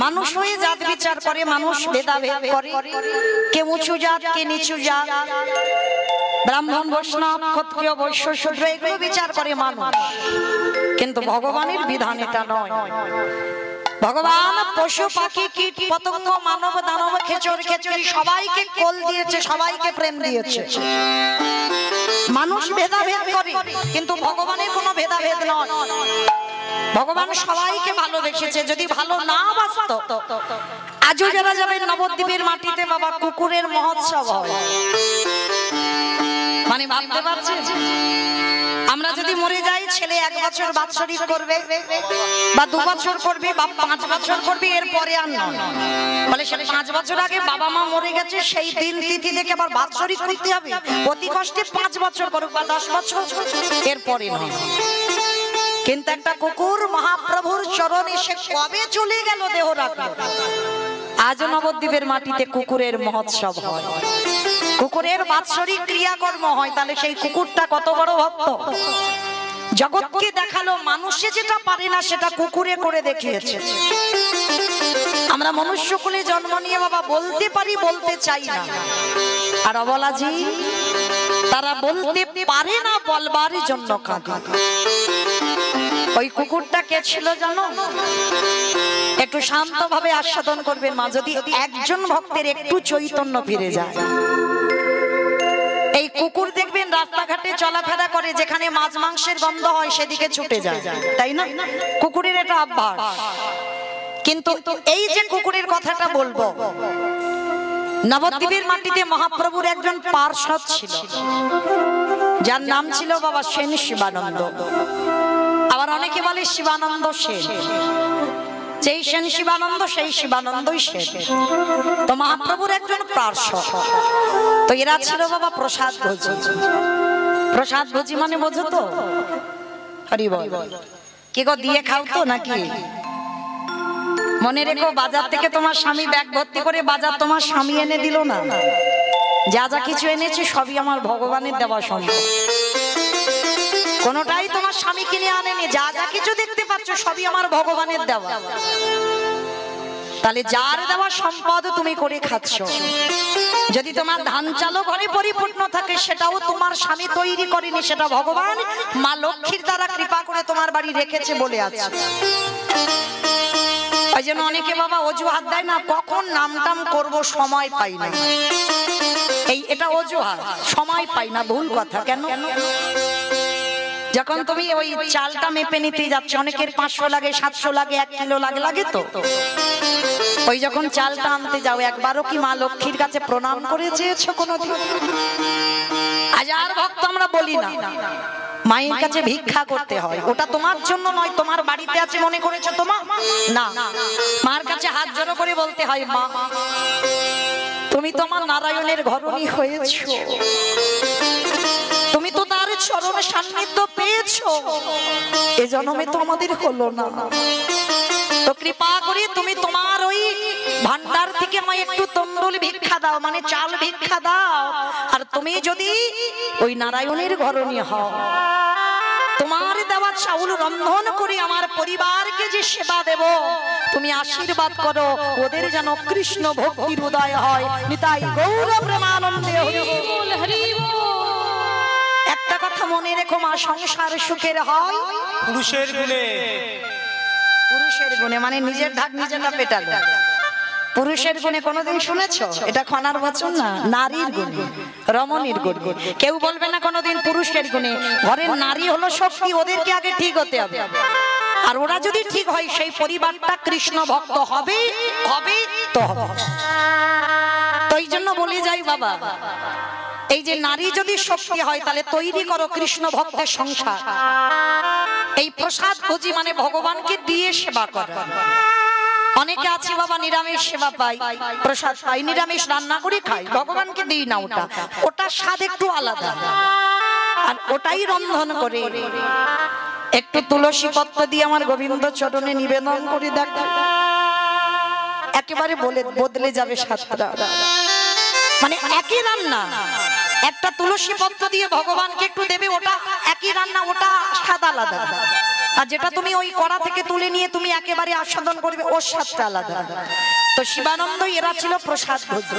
মানুষ হয়ে জাত বিচার করে, মানুষ ভেদাভেদ করে, কে উঁচু জাত কে নিচু জাত, ব্রাহ্মণ বৈষ্ণব ক্ষত্রিয় বৈশ্য শূদ্র এগুলো বিচার করে মানুষ। কিন্তু ভগবানের বিধান এটা নয়। ভগবান পশু পাখি কীট পতঙ্গ মানব দানব খেচর খেচরি সবাইকে কোল দিয়েছে, সবাইকে প্রেম দিয়েছে। মানুষ ভেদাভেদ করে কিন্তু ভগবানের কোনো ভেদাভেদ নয়। ভগবান সবাইকে ভালোবেসেছে। যদি ভালো না বাসত আজও যারা যাবেন নবদ্বীপের মাটিতে বাবা কুকুরের মহোৎসব হয়, মানে ভাবতে পারছেন আমরা যদি মরে যাই ছেলে 1 বছর বাৎসরিক করবে বা 2 বছর করবে বা 5 বছর করবে, এরপরে আর নয়। বলে সেটা 5 বছর আগে বাবা মা মরে গেছে সেই দিন তিথি দেখে আবার বাৎসরিক করতে হবে। অতি কষ্টে 5 বছর করুক বা 10 বছর, এরপরে নয়। কিন্তু একটা কুকুর মহাপ্রভুর চরণে সে কবে চলে গেল দেহ রাখলো। আজ নবদ্বীপের মাটিতে কুকুরের মহোৎসব হয়, কুকুরের বাৎসরিক ক্রিয়াকর্ম হয়। তাহলে সেই কুকুরটা কত বড় ভক্ত। জগৎকে দেখালো মানুষে যেটা পারে না সেটা কুকুরে করে দেখিয়েছে। আমরা মনুষ্য কুলে জন্ম নিয়ে বাবা বলতে পারি, বলতে চাই না। আর অবলাজি তারা বলতে পারে না, বলবার জন্য কাঁদে। ওই কুকুরটা কে ছিল জানো? একটু শান্তভাবে আস্বাদন করবেন মা। যদি একজন ভক্তের একটু চৈতন্য ফিরে যায়, এই কুকুর দেখবেন রাস্তাঘাটে চলাফেরা করে, যেখানে মাছ মাংসের গন্ধ হয় সেদিকে ছুটে যায়, তাই না? কুকুরের এটা অভ্যাস। কিন্তু এই যে কুকুরের কথাটা বলবো, নবদ্বীপের মাটিতে মহাপ্রভুর একজন পার্ষদ ছিল, যার নাম ছিল বাবা সেন শিবানন্দ। আবার অনেকে বলে শিবানন্দ সেন। যেই সেন শিবানন্দ সেই শিবানন্দই সেন। তো মহাপ্রভুর একজন পার্ষদ। তো এরা ছিল বাবা প্রসাদ ভোজি। প্রসাদ ভোজি মানে বোঝো তো? হরি বল। কে গো দিয়ে খাও তো নাকি? মনে রেখো, বাজার থেকে তোমার স্বামী ব্যাগ ভর্তি করে বাজার তোমার স্বামী এনে দিল না। যা যা কিছু এনেছে সবই আমার ভগবানের দেওয়া সম্পদ। কোনটাই তোমার স্বামী কিনে আনেনি। যা যা কিছু দেখতে পাচ্ছ সবই আমার ভগবানের দেওয়া। তাহলে যার দেওয়া সম্পদ তুমি করে খাচ্ছ। যদি তোমার ধান চালও ঘরে পরিপূর্ণ থাকে সেটাও তোমার স্বামী তৈরি করেনি, সেটা ভগবান মা লক্ষ্মীর দ্বারা কৃপা করে তোমার বাড়ি রেখেছে বলে আছে। ওই জন্য অনেকে বাবা অজুহাত দেয় না, কখন নামটাম করবো সময় পাই না। এটা অজুহাত, সময় পাই না, ভুল কথা। কেন? যখন তুমি ওই চালটা মেপে নিতে যাচ্ছ, অনেকের 500 লাগে, 700 লাগে, 1 কিলো লাগে, লাগে তো। ওই যখন চালটা আনতে যাও, একবারও কি মা লক্ষ্মীর কাছে প্রণাম করে চেয়েছো কোনোদিন? হাজার ভক্ত আমরা বলি না মায়ের কাছে ভিক্ষা করতে হয়, ওটা তোমার জন্য নয়, তোমার বাড়িতে আছে মনে করেছো তোমার না। মার কাছে হাত জড়ো করে বলতে হয়, মা তুমি তোমার নারায়ণের ঘরণী হয়েছো, তুমি তো তার চরণ সান্নিধ্য পেয়েছো, এ জন্মে তো আমাদের হলো না, তো কৃপা করে তুমি তোমার ওই ভান্ডার থেকে আমায় একটু তন্ডুল ভিক্ষা দাও, মানে চাল ভিক্ষা দাও। আর তুমি যদি ওই নারায়ণের ঘরণী হও, তোমার দেওয়া চাউল রন্ধন করে আমার পরিবারকে যে সেবা দেব, তুমি আশীর্বাদ করো ওদের যেন কৃষ্ণ ভক্তির উদয় হয়। নিতাই গৌর প্রেমানন্দে হরি বল, হরি বল। একটা কথা মনে রেখো মা, সংসার সুখের হয় পুরুষের গুণে। পুরুষের গুণে মানে নিজের ঢাক নিজে না পেটালো। পুরুষের গুণে কোনোদিন শুনেছো? এটা খনার বচন না, নারীর গুণে, রমণীর গুণে। কেউ বলবে না কোনোদিন পুরুষের গুণে। ঘরের নারী হলো শক্তি, ওদেরকে আগে ঠিক হতে হবে। আর ওরা যদি ঠিক হয় সেই পরিবারটা কৃষ্ণ ভক্ত হবে, হবে তো হবে। তো এই জন্য বলে যাই বাবা, এই যে নারী যদি শক্তি হয় তাহলে তৈরি করো কৃষ্ণ ভক্তের সংসার। এই প্রসাদ ভোজি মানে ভগবানকে দিয়ে সেবা করা। অনেকে আছে বাবা নিরামিষ সেবা পাই, প্রসাদ পাই, নিরামিষ রান্না করে খাই, ভগবানকে দিই না। ওটা ওটার স্বাদ একটু আলাদা। আর ওটাই রন্ধন করে একটু তুলসী পত্র দিয়ে আমার গোবিন্দ চরণে নিবেদন করে দেখো, একেবারে বদলে যাবে স্বাদটা। মানে একই রান্না, একটা তুলসী পত্র দিয়ে ভগবানকে একটু দেবে, ওটা একই রান্না, ওটা স্বাদ আলাদা। আর যেটা তুমি ওই কড়া থেকে তুলে নিয়ে তুমি একেবারে আস্বাদন করবে ওর স্বাদটা আলাদা। তো শিবানন্দ এরা ছিল প্রসাদ ভোজী।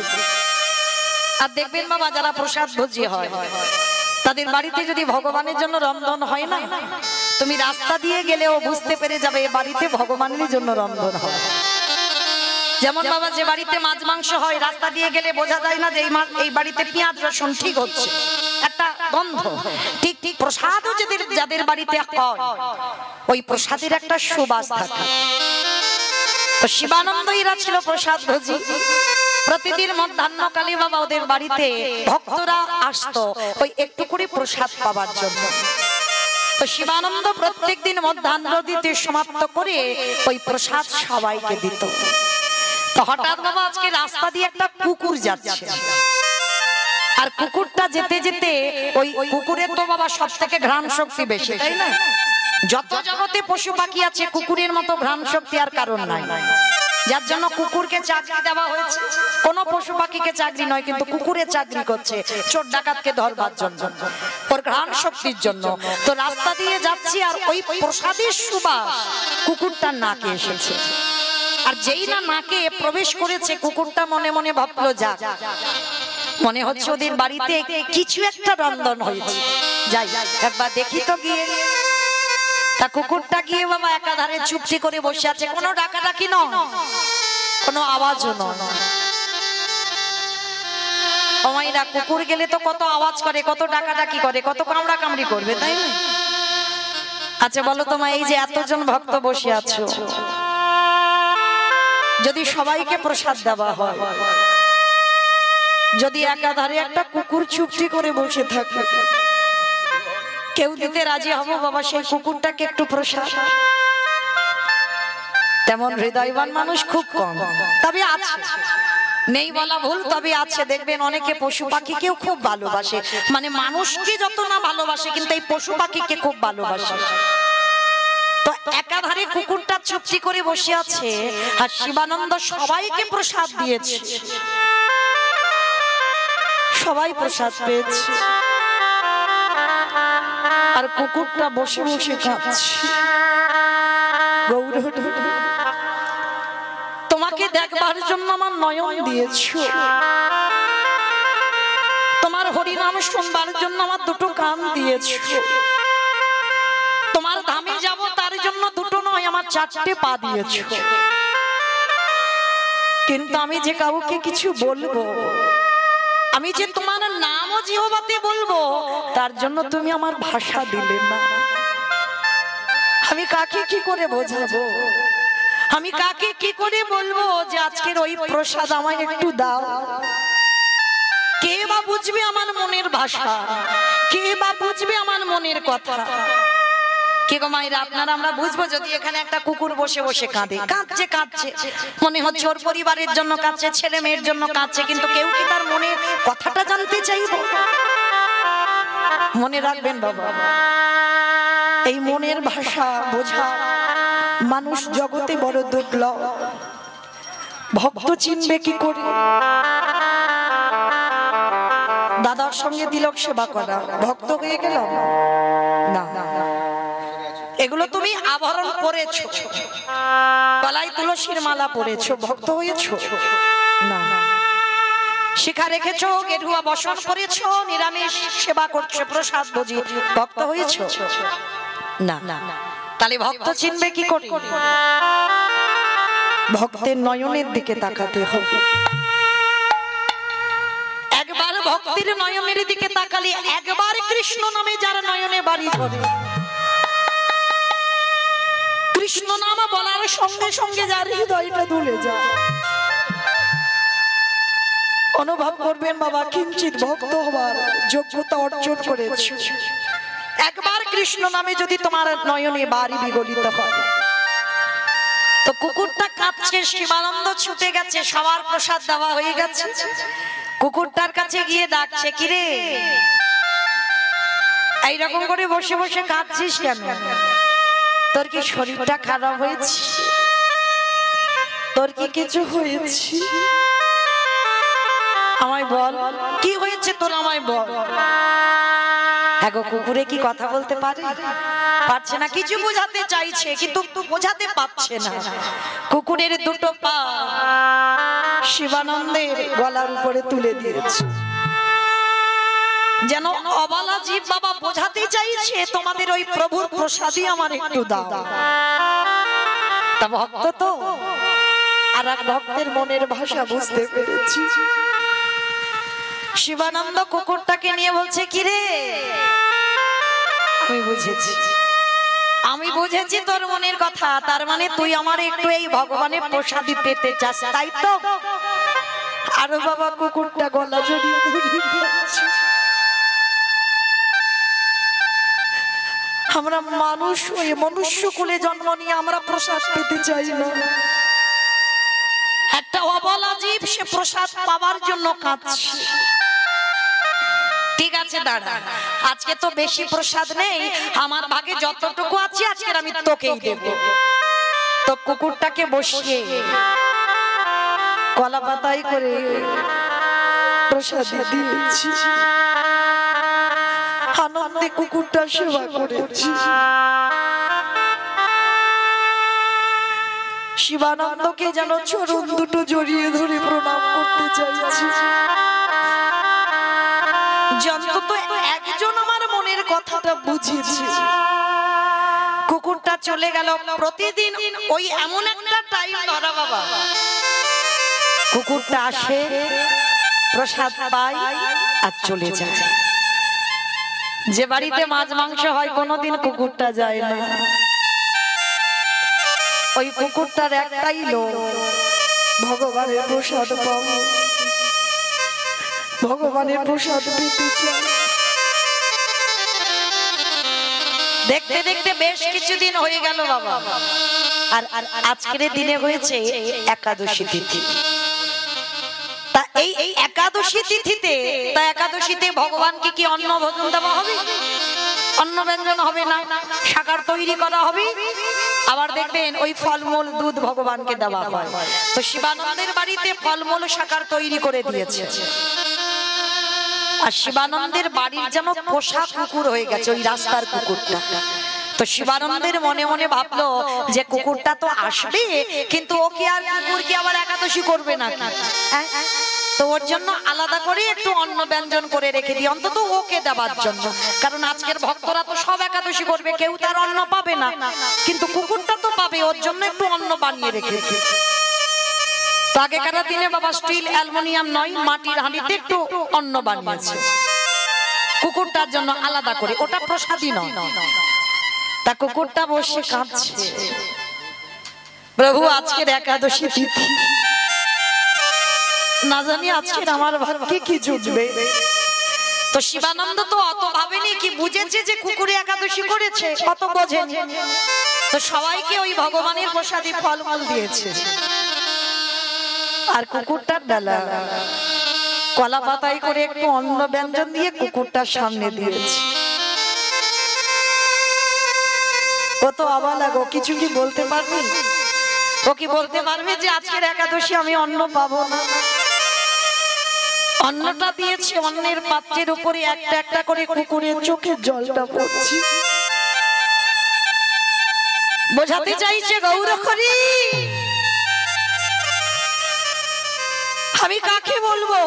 আর দেখবেন বাবা যারা প্রসাদ ভোজী হয় তাদের বাড়িতে যদি ভগবানের জন্য রন্ধন হয় না, তুমি রাস্তা দিয়ে গেলেও বুঝতে পেরে যাবে এ বাড়িতে ভগবানের জন্য রন্ধন হয়। যেমন বাবা যে বাড়িতে মাছ মাংস হয় রাস্তা দিয়ে গেলে বোঝা যায় না যে এই বাড়িতে পেঁয়াজ রসুন ঠিক হচ্ছে, একটা গন্ধ। ঠিক ঠিক প্রসাদও যাদের বাড়িতে হয় ওই প্রসাদের একটা সুবাস থাকে। তো শিবানন্দ এরা ছিল প্রসাদ ভোজী। প্রতিদিন মধ্যাহ্নকালে বাবা ওদের বাড়িতে ভক্তরা আসতো ওই একটু করে প্রসাদ পাওয়ার জন্য। তো শিবানন্দ প্রত্যেকদিন মধ্যাহ্ন দিতে সমাপ্ত করে ওই প্রসাদ সবাইকে দিত। তো হঠাৎ বাবা আজকে রাস্তা দিয়ে একটা কুকুর যাচ্ছে, আর কুকুরটা যেতে যেতে ওই কুকুরের তো বাবা সব থেকে ঘ্রাণ শক্তি বেশি, তাই না? যত জগতে পশু পাখি আছে কুকুরের মতো ঘ্রাণ শক্তি আর কারণ নাই, যার জন্য কুকুরকে চাকরি দেওয়া হয়েছে। কোন পশু পাখিকে চাকরি নয়, কিন্তু কুকুরের চাকরি করছে চোর ডাকাতকে ধরবার জন্য, ওর ঘ্রাণ শক্তির জন্য। তো রাস্তা দিয়ে যাচ্ছি আর ওই প্রসাদের সুবাস কুকুরটার নাকে এসেছে। আর যেই না নাকে প্রবেশ করেছে কুকুরটা মনে মনে ভাবলো যাক, মনে হচ্ছে ওদের বাড়িতে কিছু একটা রন্ধন হয়েছে, যাই একবার দেখি তো গিয়ে। তা কুকুরটা গিয়ে বাবা একাধারে চুপটি করে বসে আছে, কোনো ডাকাডাকি নয়, কোনো আওয়াজও নয়। ওমাইরা কুকুর গেলে তো কত আওয়াজ করে, কত ডাকাডাকি করে, কত কামড়া কামড়ি করবে, তাই না? আচ্ছা বলো তোমায়, এই যে এতজন ভক্ত বসে আছো, যদি সবাইকে প্রসাদ দেওয়া হয়, যদি একাধারে একটা কুকুর চুপটি করে বসে থাকে, কেউ দিতে রাজি হবো বাবা সেই কুকুরটাকে একটু প্রসাদ? তেমন হৃদয়বান মানুষ খুব কম, তবে আছে, নেই বলা ভুল, তবে আছে। দেখবেন অনেকে পশু পাখিকেও খুব ভালোবাসে, মানে মানুষকে যত না ভালোবাসে কিন্তু এই পশু পাখিকে খুব ভালোবাসে। তো একাধারে কুকুরটা চুপটি করে বসে আছে, আর শিবানন্দ সবাইকে প্রসাদ দিয়েছে, সবাই প্রসাদ পেয়েছে, আর কুকুরটা বসে বসে কাঁদছে। গৌর তোমাকে দেখবার জন্য আমার নয়ন দিয়েছো, তোমার হরিনাম শুনবার জন্য আমার দুটো কান দিয়েছো, তোমার ধামে যাব তার জন্য দুটো নয় আমার চারটে পা দিয়েছো। কিন্তু আমি যে কাউকে কিছু বলবো, আমি যে তোমার নামও জিহ্বাতে বলবো, তার জন্য তুমি আমার ভাষা দিলে না। আমি কাকে কি করে বোঝাবো, আমি কাকে কি করে বলবো যে আজকের ওই প্রসাদ আমায় একটু দাও? কে বা বুঝবে আমার মনের ভাষা, কে বা বুঝবে আমার মনের কথা? কে গো মায়েরা, আপনারা আমরা বুঝবো যদি এখানে একটা কুকুর বসে বসে কাঁদে, কাঁদছে কাঁদছে, মনে হচ্ছে ওর পরিবারের জন্য কাঁদছে, ছেলে মেয়ের জন্য কাঁদছে, কিন্তু কেউ কি তার মনের কথাটা জানতে চাইবে? মনে রাখবেন বাবা, এই মনের ভাষা বোঝা মানুষ জগতে বড় দুর্লভ। ভক্ত চিনবে কি করে? দাদার সঙ্গে তিলক সেবা করা ভক্ত হয়ে গেল না। এগুলো তুমি আভরণ পরেছো, গলায় তুলসীর মালা পরেছো, ভক্ত হয়েছো না। শিখা রেখেছো, গেরুয়া বসন করেছো, নিরামিষ সেবা করছো, প্রসাদ ভোজি, ভক্ত হয়েছো না। তাহলে ভক্ত চিনবে কি করে? ভক্তের নয়নের দিকে তাকাতে হবে। একবার ভক্তের নয়নের দিকে তাকালে, একবার কৃষ্ণ নামে যার নয়নে বাড়ি ধরে, কৃষ্ণ নাম বলার সঙ্গে সঙ্গে যার হৃদয়টা দুলে যায়, অনুভব করবেন বাবা কিঞ্চিত ভক্ত হবার যোগ্যতা অর্জন করেছে। একবার কৃষ্ণ নামে যদি তোমার নয়নে বাড়ি বিগলিত হয়। তো কুকুরটা কাঁদছে, শিবানন্দ ছুটে গেছে, সবার প্রসাদ দেওয়া হয়ে গেছে, কুকুরটার কাছে গিয়ে ডাকছে, কিরে এইরকম করে বসে বসে কাঁদছিস কেন? তোর কি শরীরটা খারাপ হয়েছে? তোর কি কিছু হয়েছে? আমায় বল, কি হয়েছে তোর, আমায় বল। হ্যাঁ গো, কুকুরে কি কথা বলতে পারে? পারছে না, কিছু বোঝাতে চাইছে কিন্তু বোঝাতে পারছে না। কুকুরের দুটো পা শিবানন্দের গলার উপরে তুলে দিয়েছে, যেন অবলা জীব বাবা বোঝাতে চাইছে তোমাদের ওই প্রভুর প্রসাদই আমার একটু দাও। তা ভক্ত তো, আর এক ভক্তের মনের ভাষা বুঝতে পেরেছি। শিবানন্দ কুকুরটাকে নিয়ে বলছে, কি রে, আমি বুঝেছি তোর মনের কথা, তার মানে তুই আমার একটু এই ভগবানের প্রসাদই পেতে চাস, তাই তো? আর বাবা কুকুরটা গলা জড়িয়ে আমরা মানুষ হয়ে মনুষ্য কুলে জন্ম নিয়ে আমরা প্রসাদ পেতে চাই না। একটা অবলা জীব সে প্রসাদ পাওয়ার জন্য কাঁদছে। ঠিক আছে দাদা, আজকে তো বেশি প্রসাদ নেই, আমার ভাগে যতটুকু আছে আজকে আমি তোকেই দেব। তো কুকুরটাকে বসিয়ে কলা পাতাই করে প্রসাদ দিয়েছি, আনন্দে কুকুরটা সেবা করেছি। শিবানন্দকে যেন চরণ দুটো জড়িয়ে ধরে প্রণাম করতে চাইছি। অন্তত একজন আমার মনের কথাটা বুঝেছে। কুকুরটা চলে গেল। প্রতিদিন ওই এমন একটা টাইম ধরা বাবা, কুকুরটা আসে, প্রসাদ পায় আর চলে যায়। যে বাড়িতে মাছ মাংস হয় কোনোদিন কুকুরটা যায় না। ওই কুকুরটার একটাই লোক, ভগবানের প্রসাদ পাবো, ভগবানের প্রসাদ পেতে চাই। দেখতে দেখতে বেশ কিছুদিন হয়ে গেল বাবা। আর আজকের দিনে হয়েছে একাদশী তিথি। তা এই একাদশী তিথিতে, তা একাদশীতে ভগবানকে কি অন্ন ভোজন দেওয়া হবে? অন্ন ব্যঞ্জন হবে না, শাকার তৈরি করা হবে। আবার দেখবেন ওই ফলমূল দুধ ভগবানকে দেওয়া হয়। তো শিবানন্দের বাড়িতে ফলমূল শাকার তৈরি করে দিয়েছে। আর শিবানন্দের বাড়ির যেন পোষা কুকুর হয়ে গেছে ওই রাস্তার কুকুরটা। তো শিবানন্দের মনে মনে ভাবলো যে কুকুরটা তো আসবে, কিন্তু ও কি আর কুকুর কি আবার একাদশী করবে না? তো ওর জন্য আলাদা করে একটু অন্ন ব্যঞ্জন করে রেখে দিই, অন্তত ওকে দেওয়ার জন্য। কারণ আজকের ভক্তরা তো সব একাদশী করবে, কেউ তার অন্ন পাবে না, কিন্তু কুকুরটা তো পাবে, ওর জন্য একটু অন্ন বানিয়ে রেখে দিই। আগেকার দিনে বাবা স্টিল অ্যালুমিনিয়াম নয়, মাটির হাঁড়িতে একটু অন্ন বানিয়েছে কুকুরটার জন্য আলাদা করে, ওটা প্রসাদই নয়। তা কুকুরটা বসে কাঁদছে, প্রভু আজকের একাদশী তিথি, না জানি আজকের আমার ভাগ্যে কি জুটবে। তো শিবানন্দ তো অত ভাবেনি, কি বুঝেছে যে কুকুরে একাদশী করেছে, অত বোঝেনি। তো সবাইকে ওই ভগবানের প্রসাদী ফলমূল দিয়েছে। আর কুকুরটার ডালা কলা পাতায় করে একটু অন্ন ব্যঞ্জন দিয়ে কুকুরটার সামনে দিয়েছে। কত অবাক, ও কিছু কি বলতে পারবে? ও কি বলতে পারবে যে আজকের একাদশী আমি অন্ন পাবো না? অন্নটা দিয়েছে, অন্নের পাত্রের উপরে একটা একটা করে কুকুরের চোখের জলটা পড়ছে। বোঝাতে চাইছে গৌর হরি, আমি কাকে বলবো,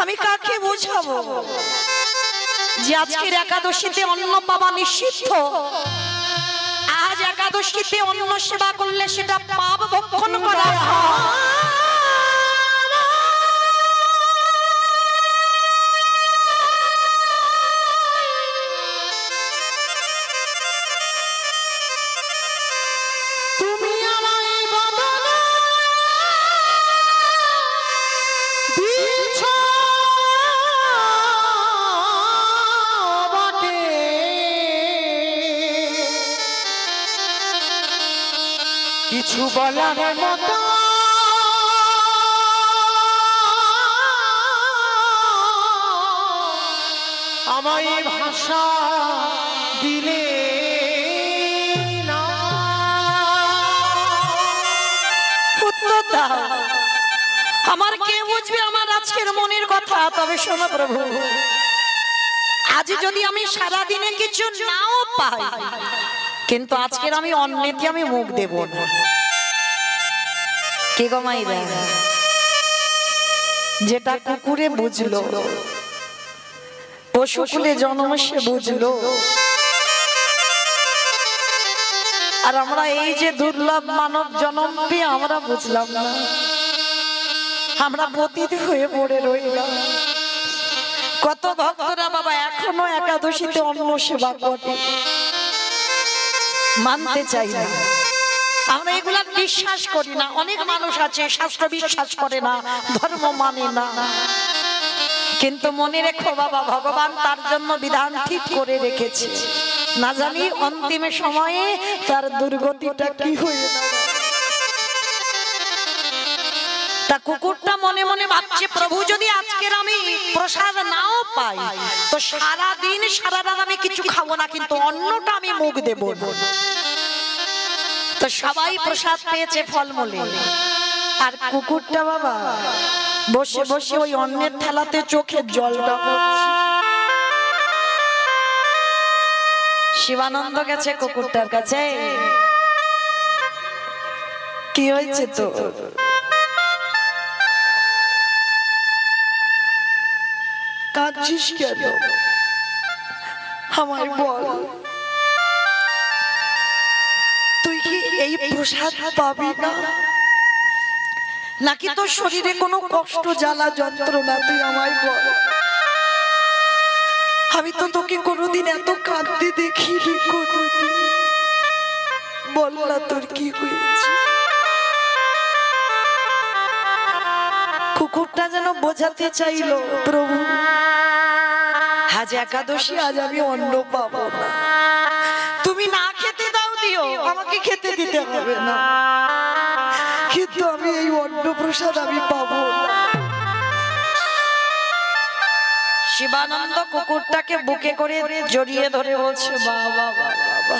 আমি কাকে বোঝাবো যে আজকের একাদশীতে অন্ন পাওয়া নিষিদ্ধ। আজ একাদশীতে অন্ন সেবা করলে সেটা পাপ ভক্ষণ করা হয়। কিছু বলার মতো আমায় ভাষা দিলে না, উত্তর দাও। আমার কে বুঝবে আমার আজকের মনের কথা? তবে শোনো প্রভু, আজ যদি আমি সারা দিনে কিছু নাও পাই, কিন্তু আজকের আমি অন্যকে আমি মুখ দেব না। কে গো মাইরা? যেটা কুকুরে বুঝলো, পশুকুলে জন্ম সে বুঝলো, আর আমরা এই যে দুর্লভ মানব জন্ম পেয়ে আমরা বুঝলাম না, আমরা পতিত হয়ে পড়ে রইলাম। কত ভক্তরা বাবা এখনো একাদশীতে অন্ন সেবা করে, মানতে চাই না, আমরা এগুলা বিশ্বাস করি না। অনেক মানুষ আছে শাস্ত্র বিশ্বাস করে না, ধর্ম মানে না, কিন্তু মনে রেখো বাবা, ভগবান তার জন্য বিধান ঠিক করে রেখেছে। না জানি অন্তিম সময়ে তার দুর্গতিটা কি হয়ে যাবে। তা কুকুরটা মনে মনে ভাবছে, প্রভু যদি আজকের আমি প্রসাদ নাও পাই, তো সারা দিন সারা রাত আমি কিছু খাবো না, কিন্তু অন্নটা আমি মুখ দেব। তো সবাই প্রসাদ পেয়েছে ফলমূলে, আর কুকুরটা বাবা বসে বসে ওই অন্নের থালাতে চোখের জলটা পড়ছে। শিবানন্দ গেছে কুকুরটার কাছে, কি হয়েছে তো? কাঁদছিস কেন? আমায় বল, তুই কি এই প্রসাদ পাবি না, নাকি তোর শরীরে কোনো কষ্ট জ্বালা যন্ত্রণা? তুই আমায় বল, আমি তো তোকে কোনোদিন এত কাঁদতে দেখিনি, কোনোদিন। বল না তোর কি হয়েছে? কুকুরটা যেন বোঝাতে চাইলো, প্রভু আজ একাদশী, আজ আমি অন্ন পাবো না, তুমি না খেতে দাও দিও, আমাকে খেতে দিতে হবে না, কিন্তু আমি এই অন্ন প্রসাদ আমি পাবো না। শিবানন্দ কুকুরটাকে বুকে করে জড়িয়ে ধরে বলছে, বাবা বাবা,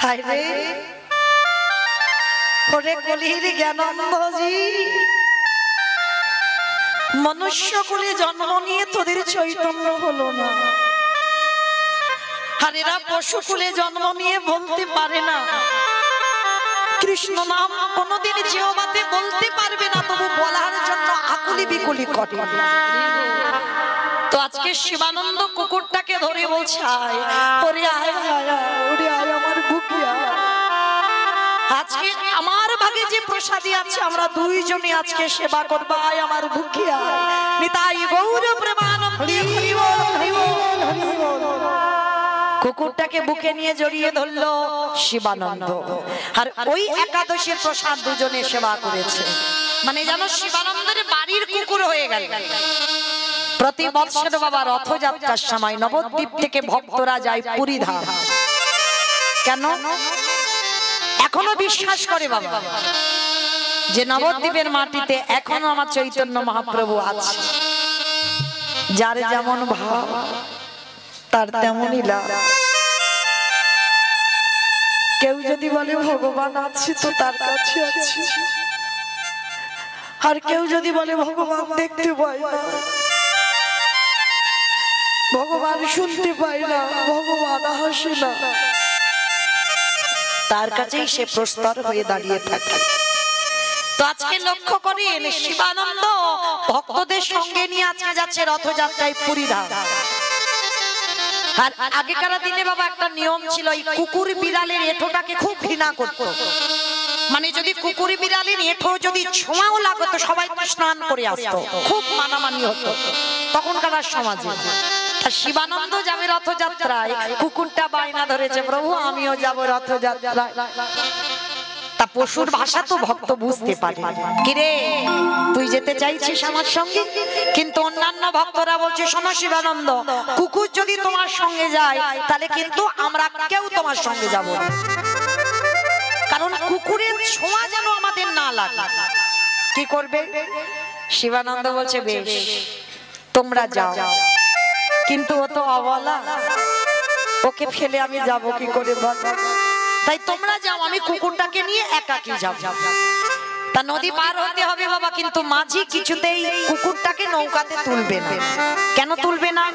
হায় রে ওরে কলির জ্ঞানন্দজি, মনুষ্য কুলে জন্ম নিয়ে তোদের চৈতন্য হলো না, আর এরা পশু কুলে জন্ম নিয়ে বলতে পারে না কৃষ্ণ নাম, কোনদিন জিহ্বাতে বলতে পারবে না, তবু বলার জন্য আকুলি বিকুলি করে। তো আজকে শিবানন্দ কুকুরটাকে ধরে বলছে, আয় ওরে আয়, ওরে আয় আমার বুকে আয়, আজকে আমার ভাগে যে প্রসাদী আছে আমরা দুইজনে আজকে সেবা করব, আয় আমার বুকে আয়। নিতাই গৌর প্রেমানন্দে হরি বল, হরি বল, হরি বল। কুকুরটাকে বুকে নিয়ে জড়িয়ে ধরলো শিবানন্দ, আর ওই একাদশীর প্রসাদ দুজনে সেবা করেছে। মানে জানো শিবানন্দের বাড়ির কুকুর হয়ে গেল। প্রতি বৎসর বাবা রথযাত্রার সময় নবদ্বীপ থেকে ভক্তরা যায় পুরী ধাম। কেন? এখনো বিশ্বাস করে বাবা যে নবদ্বীপের মাটিতে এখনো আমার চৈতন্য মহাপ্রভু আছে। যার যেমন ভাব তার তেমনই লাভ। কেউ যদি বলে ভগবান আছে তো তার কাছে আছে, আর কেউ যদি বলে ভগবান দেখতে পাই না, ভগবান শুনতে পাই না, ভগবান হাসে না, তার কাছেই সে প্রস্তর হয়ে দাঁড়িয়ে থাকে। তো আজকে লক্ষ্য করেন শিবানন্দ ভক্তদের সঙ্গে নিয়ে আজকে যাচ্ছে রথযাত্রায় পুরী ধাম। আর আগেকার দিনে বাবা একটা নিয়ম ছিল, এই কুকুর বিড়ালের এঁঠোটাকে খুব ঘৃণা করতো। মানে যদি কুকুর বিড়ালের এঁঠো যদি ছোঁয়াও লাগতো সবাই স্নান করে আসতো, খুব মানামানি হতো তখনকার সমাজে। আর শিবানন্দ যাবে রথযাত্রায়, কুকুরটা বায়না ধরেছে প্রভু আমিও যাব রথযাত্রায়। তা পশুর ভাষা তো ভক্ত বুঝতে পারে, কিরে তুই যেতে চাইছিস আমার সঙ্গে? কিন্তু অন্যান্য ভক্তরা বলছে শোনো শিবানন্দ, কুকুর যদি তোমার সঙ্গে যায় তাহলে কিন্তু আমরা কেউ তোমার সঙ্গে যাব না, কারণ কুকুরের ছোঁয়া যেন আমাদের না লাগে। কি করবে? শিবানন্দ বলছে বেশ তোমরা যাও, কিন্তু ও তো অবলা, ওকে ফেলে আমি যাব কি করে বল? তাই তোমরা যাও, আমি কুকুরটাকে নিয়ে একাকী যাব। তা নদী পার হতে হবে বাবা, কিন্তু মাঝি কিছুতেই কুকুরটাকে নৌকাতে তুলবে না। কেন তুলবে না?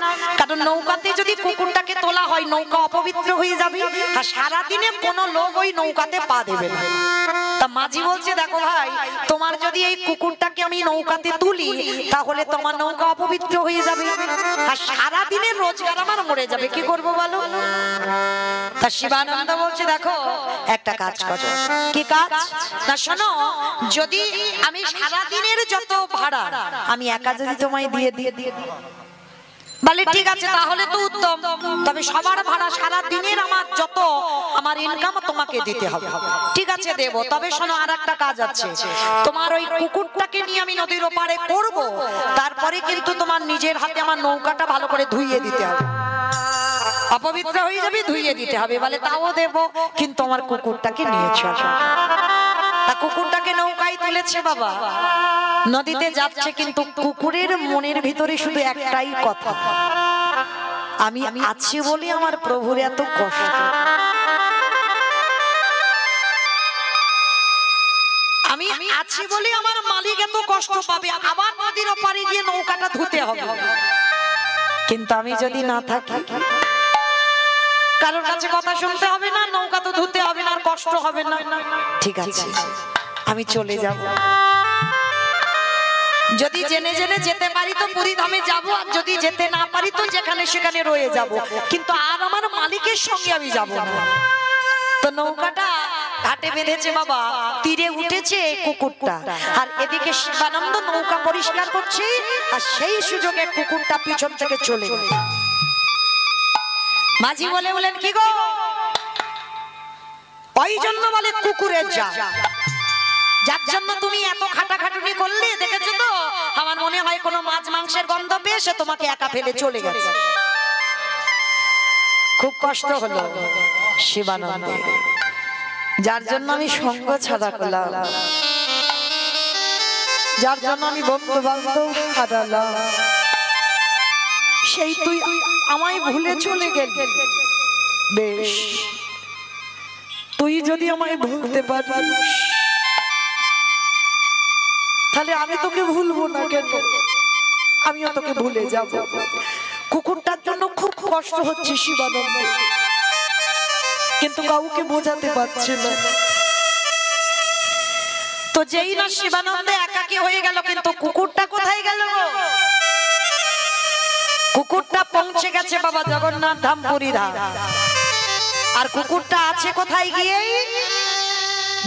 কারণ নৌকাতে যদি কুকুরটাকে তোলা হয় নৌকা অপবিত্র হয়ে যাবে, আর সারাদিনে কোনো লোক ওই নৌকাতে পা দেবে না। তা মাঝি বলছে, দেখো ভাই, তোমার যদি এই কুকুরটাকে আমি নৌকাতে তুলি তাহলে তোমার নৌকা অপবিত্র হয়ে যাবে, আর সারাদিনের রোজগার আমার মরে যাবে, কি করবো বলো? তা শিবানন্দ বলছে, দেখো একটা কাজ করো। কি কাজ? না শোনো, যদি আমি সারাদিনের যত ভাড়া আমি একা যদি তোমায় দিয়ে বলে ঠিক আছে তাহলে তো উত্তম, তবে সবার ভাড়া সারা দিনের আমার যত আমার ইনকাম তোমাকে দিতে হবে। ঠিক আছে দেব, তবে শোনো আর একটা কাজ আছে, তোমার ওই কুকুরটাকে নিয়ে আমি নদীর ওপারে করব, তারপরে কিন্তু তোমার নিজের হাতে আমার নৌকাটা ভালো করে ধুইয়ে দিতে হবে, অপবিত্র হয়ে যাবে, ধুইয়ে দিতে হবে। বলে তাও দেব, কিন্তু আমার কুকুরটাকে নিয়ে চলো। তা কুকুরটাকে নৌকায় তুলেছে বাবা, নদীতে যাচ্ছে, কিন্তু কুকুরের মনের ভিতরে শুধু একটাই কথা, আমি আছি বলে আমার প্রভুর এত কষ্ট, আমি আছি বলে আমার মালিক এত কষ্ট পাবে, আবার নদীর ওপারে গিয়ে নৌকাটা ধুতে হবে। কিন্তু আমি যদি না থাকি, কারোর কাছে কথা শুনতে হবে না, নৌকা তো ধুতে হবে না, আর কষ্ট হবে না। ঠিক আছে আমি চলে যাব, যদি জেনে জেনে যেতে পারি তো পুরী ধামে যাবো, আর যদি যেতে না পারি তো যেখানে সেখানে রয়ে যাব, কিন্তু আর আমার মালিকের সঙ্গে আমি যাব না। তো নৌকাটা ঘাটে বেঁধেছে বাবা, তীরে উঠেছে কুকুরটা, আর এদিকে শিবানন্দ নৌকা পরিষ্কার করছে, আর সেই সুযোগে কুকুরটা পিছন থেকে চলে গেল। মাঝি বলেন, কি গো? ওই জন্য বলে কুকুরের যা, যার জন্য তুমি এত খাটাখাটুনি করলে, দেখেছো তো, আমার মনে হয় কোনো মাছ মাংসের গন্ধ পেয়ে সে তোমাকে একা ফেলে চলে গেছে। খুব কষ্ট হলো শিবানন্দের, যার জন্য আমি সঙ্গ ছাড়া করলাম, যার জন্য আমি বন্ধু বান্ধব হারালাম, সেই তুই আমায় ভুলে চলে গেলি। বেশ, তুই যদি আমায় ভুলতে পারিস তাহলে আমি তোকে ভুলবো না, কেন আমিও তোকে ভুলে যাব। কুকুরটার জন্য খুব কষ্ট হচ্ছে শিবানন্দ, কিন্তু কাউকে বোঝাতে পারছে না। তো যেই না শিবানন্দ একাকী হয়ে গেল, কিন্তু কুকুরটা কোথায় গেল? কুকুরটা পৌঁছে গেছে বাবা জগন্নাথ ধাম, পুরী ধাম। আর কুকুরটা আছে কোথায় গিয়ে?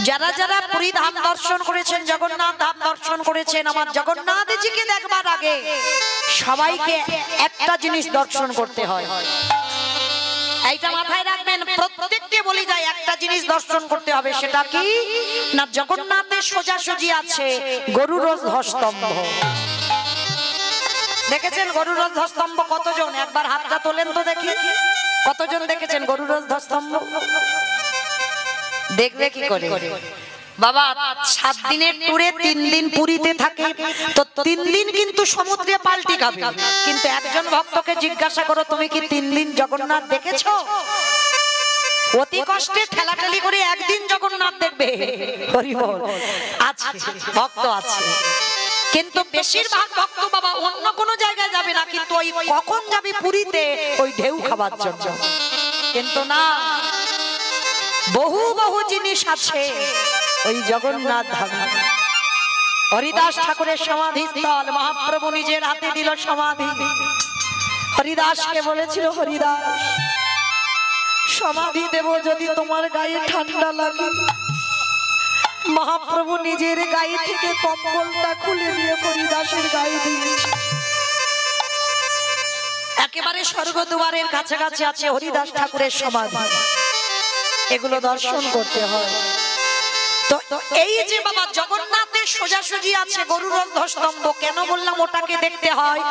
যারা যারা পুরী ধাম দর্শন করেছেন, জগন্নাথ ধাম দর্শন করেছেন, আমার জগন্নাথজিকে দেখবার আগে সবাইকে একটা জিনিস দর্শন করতে হয়, এইটা মাথায় রাখবেন। প্রত্যেককে বলি যায় একটা জিনিস দর্শন করতে হবে, সেটা কি না, জগন্নাথের সোজাসুজি আছে গরুর ধ্বজস্তম্ভ। দেখেছেন গরুর ধ্বজস্তম্ভ কতজন? একবার হাতটা তোলেন তো দেখি, কতজন দেখেছেন গরুর ধ্বজস্তম্ভ? দেখবে কি করে বাবা? 7 দিনের ট্যুরে 3 দিন পুরীতে থাকে, তো 3 দিন কিন্তু সমুদ্রে পাল্টি খাবে, কিন্তু একজন ভক্তকে জিজ্ঞাসা করো, তুমি কি 3 দিন জগন্নাথ দেখেছো? অতি কষ্টে ঠেলাঠেলি করে একদিন জগন্নাথ দেখবে, হরি বল। আছে ভক্ত আছে, কিন্তু বেশিরভাগ ভক্ত বাবা অন্য কোনো জায়গায় যাবে না, কিন্তু ওই কখন যাবে পুরীতে ওই ঢেউ খাবার জন্য। কিন্তু না, বহু বহু জিনিস আছে ওই জগন্নাথ ধামে। হরিদাস ঠাকুরের সমাধি স্থল, মহাপ্রভু নিজের হাতে দিল সমাধি। হরিদাসকে বলেছিল, হরিদাস সমাধি দেব যদি তোমার গায়ে ঠান্ডা লাগে। মহাপ্রভু নিজের গায়ে থেকে কম্বলটা খুলে নিয়ে হরিদাসের গায়ে দিয়েছে। একেবারে স্বর্গদুয়ারের কাছাকাছি আছে হরিদাস ঠাকুরের সমাধি, এগুলো দর্শন করতে হয়। তো এই যে বাবা জগন্নাথের সোজাসুজি আছে গরুর ধ্বজস্তম্ভ, কেন বললাম ওটাকে দেখতে হয়?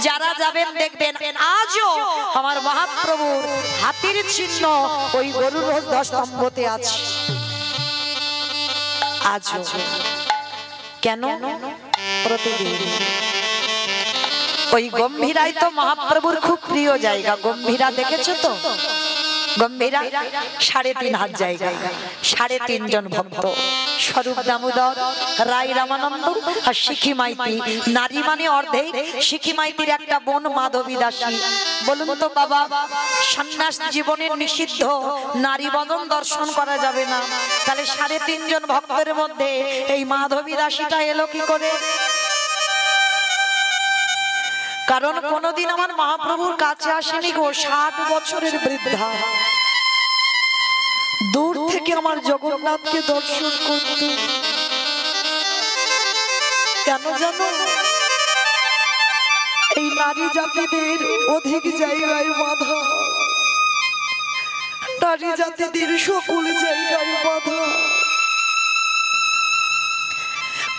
যারা যাবেন দেখবেন আজও আমার মহাপ্রভুর হাতির চিহ্ন ওই গরুর ধ্বজস্তম্ভতে আছে আজও। কেন? প্রতিদিন ওই গম্ভীরাই তো মহাপ্রভুর খুব প্রিয় জায়গা। গম্ভীরা দেখেছো তো? গম্ভীরা 3.5 হাত জায়গা, 3.5 জন ভক্ত। স্বরূপ দামোদর, রায় রামানন্দ আর শিখি মাইতি। নারী মানে অর্ধেক। শিখি মাইতির একটা বোন মাধবী দাসী। বলুন তো বাবা, সন্ন্যাস জীবনের নিষিদ্ধ, নারী বদন দর্শন করা যাবে না, তাহলে 3.5 জন ভক্তের মধ্যে এই মাধবী দাসীটা এলো কি করে? কারণ কোনদিন আমার মহাপ্রভুর কাছে আসেনি গো, 60 বছরের বৃদ্ধা। দূর থেকে আমার জগন্নাথকে দর্শন করত। কেন জানো? এই নারী জাতিদের অধিক জায়গায় বাধা, নারী জাতিদের সকল জায়গায় বাধা।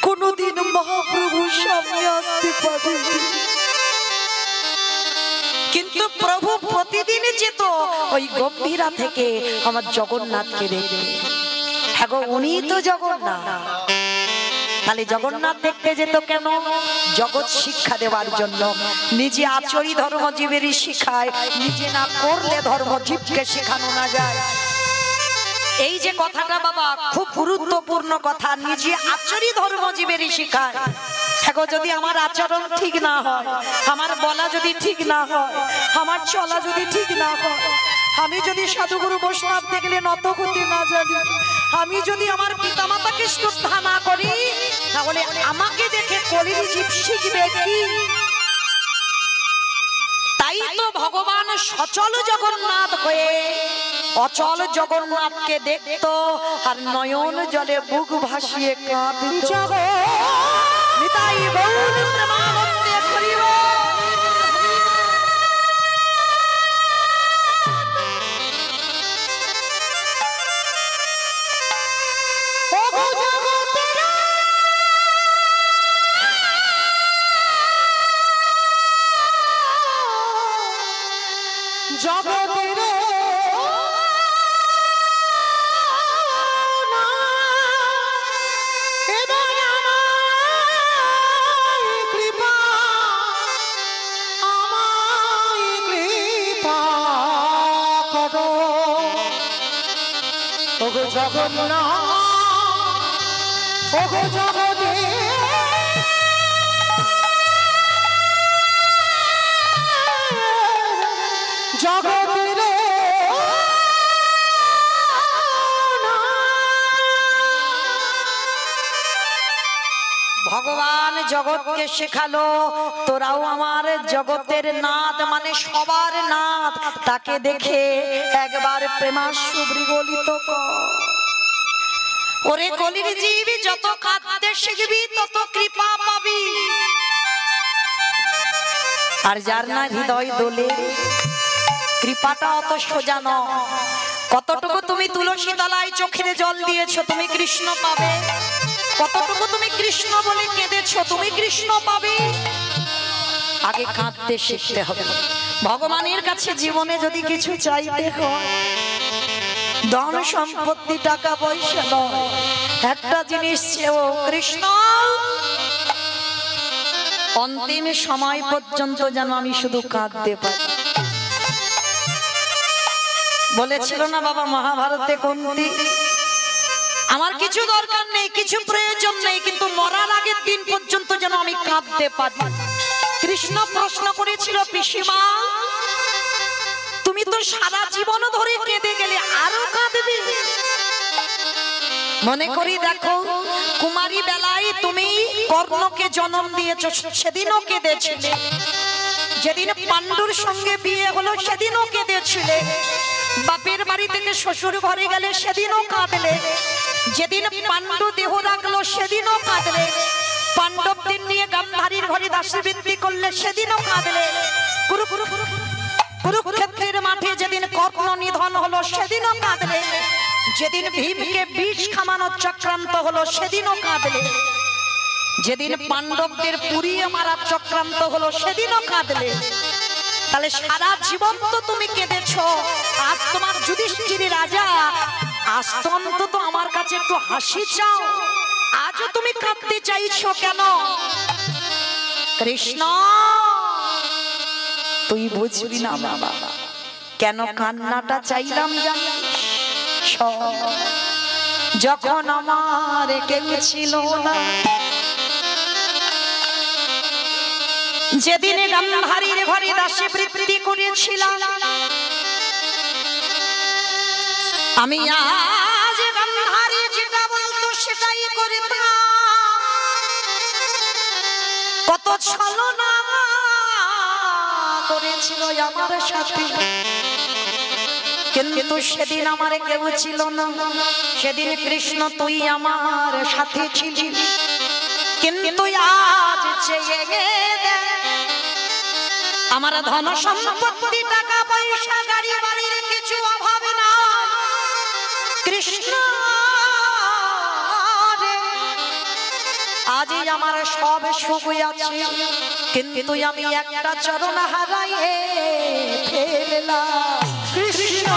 কোনদিন মহাপ্রভুর সামনে আসতে পারে, কিন্তু প্রভু প্রতিদিন যেত ওই গম্ভীরা থেকে আমার জগন্নাথকে দেখতে। হ্যাঁ গো, উনি তো জগন্নাথ। তাহলে জগন্নাথ দেখতে যেত কেন? জগৎ শিক্ষা দেওয়ার জন্য। নিজে আচরি ধর্মজীবেরই শিখায়, নিজে না করলে ধর্মজীবকে শেখানো না যায়। এই যে কথাটা বাবা খুব গুরুত্বপূর্ণ কথা, নিজে আচরি ধর্মজীবেরই শিখায়। দেখো, যদি আমার আচরণ ঠিক না হয়, আমার বলা যদি ঠিক না হয়, আমার চলা যদি ঠিক না হয়, আমি যদি সাধুগুরু বৈষ্ণব দেখলে নত হতে না জানি, আমি যদি আমার পিতামাতাকে শ্রদ্ধা না করি, তাহলে আমাকে দেখে কলির জীব শিখবে কি? তাই তো ভগবান সচল জগন্নাথ হয়ে অচল জগন্নাথকে দেখতো আর নয়ন জলে বুক ভাসিয়ে কাঁদিত। নিতাই গৌর প্রেমানন্দে করিব। জগতের জগন্নাথ, ওগো জগতে জগতের ভগবান জগৎকে শেখালো, তোরাও আমার জগতের নাথ, মানে সবার নাথ, তাকে দেখে একবার প্রেমাশ্রু বিগলিত কর। ওরে কলির জীব, যত কাঁদতে শিখবি তত কৃপা পাবি। আর যার না হৃদয় দোলে, কৃপাটা অত সোজা নয়। কতটুকু তুমি তুলসী তলায় চোখের জল দিয়েছো, তুমি কৃষ্ণ পাবে। কতটুকু তুমি কৃষ্ণ বলে কেঁদেছো, তুমি কৃষ্ণ পাবে। আগে কাঁদতে শিখতে হবে। ভগবানের কাছে জীবনে যদি কিছু চাইতে হয়, ধন সম্পত্তি টাকা পয়সা নয়, একটা জিনিস চেয়েও, কৃষ্ণ অন্তিম সময় পর্যন্ত যেন আমি শুধু কাঁদতে পারি। বলেছিল না বাবা মহাভারতে কুন্তি, আমার কিছু দরকার নেই, কিছু প্রয়োজন নেই, কিন্তু মরার আগের দিন পর্যন্ত যেন আমি কাঁদতে পারি। কৃষ্ণ প্রশ্ন করেছিল, পিসিমা তুমি তো সারা জীবন ধরে কেঁদে গেলে, আরো কাঁদবে? মনে করি দেখো, কুমারী বেলায় তুমি কর্ণকে জন্ম দিয়েছো, সেদিনও কেঁদেছিলে। যেদিন পাণ্ডুর সঙ্গে বিয়ে হলো সেদিনও কেঁদেছিলে। বাপের বাড়ি থেকে শ্বশুর ঘরে গেলে সেদিনও কাঁদলে। যেদিন পাণ্ডু দেহ রাখলো সেদিনও কাঁদলে। পাণ্ডবদের নিয়ে গান্ধারীর ঘরে দাসীবৃত্তি করলে সেদিনও কাঁদলে। কুরুক্ষেত্রের মাঠে যেদিন কর্ণ নিধন হলো সেদিনও কাঁদলে। যেদিন ভীমকে বিষ খামানোর চক্রান্ত হলো সেদিনও কাঁদলে। যেদিন পাণ্ডবদের পুড়িয়ে মারার চক্রান্ত হলো সেদিনও কাঁদলে। তাহলে সারা জীবন তো তুমি কেঁদেছো। আজ তোমার যুধিষ্ঠির রাজা, আজ তো অন্তত আমার কাছে একটু হাসি চাও। আজও তুমি কাঁদতে চাইছো কেন? কৃষ্ণ তুই বুঝবি না বাবা, কেন কান্নাটা চাইলাম জানিস? যখন আমার কেউ ছিল না, যেদিনে গান্ধারীর ঘরে দাসী বৃত্তি করেছিলাম, আমি আজ গান্ধারী যেটা বলতো সেটাই করতাম। কত ছলনা করেছিল আমার সাথে, কিন্তু সেদিন আমার কেউ ছিল না। সেদিন কৃষ্ণ তুই আমার সাথে ছিলি, কিন্তু আজ চেয়ে দে, আমার ধন সম্পত্তি টাকা পয়সা গাড়ি বাড়ির কিছু অভাব না। কৃষ্ণ আজই আমার সব সুখ আছে, কিন্তু আমি একটা চরণ হারাইয়ে ফেললাম। কৃষ্ণ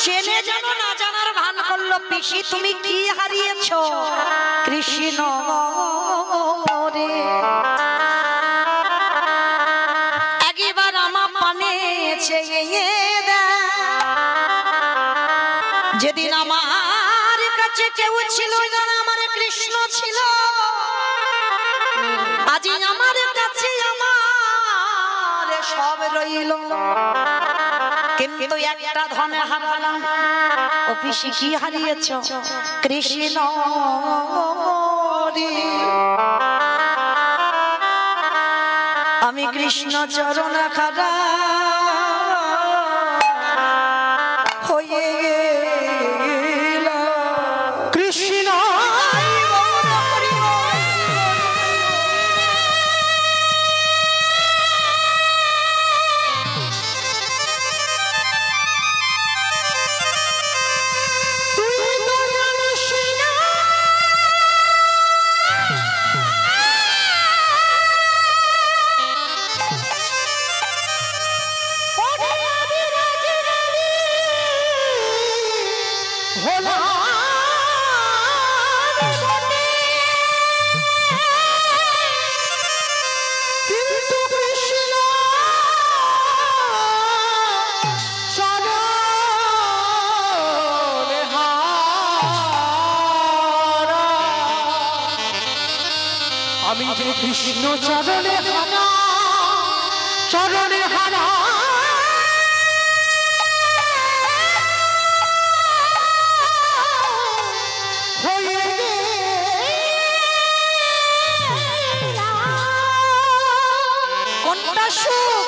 জেনে জানো না জানার ভান করলো। পিসি তুমি কি হারিয়েছো? কৃষ্ণ রে, একবার আমার পানে চেয়ে দে। যেদিন আমার কাছে কেউ ছিল না, আমার কৃষ্ণ ছিল, আজ আমার কাছে আমার সব রইল, কিন্তু একটা ধনে হারালাম। ও পিসি কি হারিয়েছ? কৃষ্ণ রে, আমি কৃষ্ণ চরণ খারা হয়ে কৃষ্ণ আমি যে কৃষ্ণ চরণে হারা, চরণে হারা হয়ে কোনটা সুখ?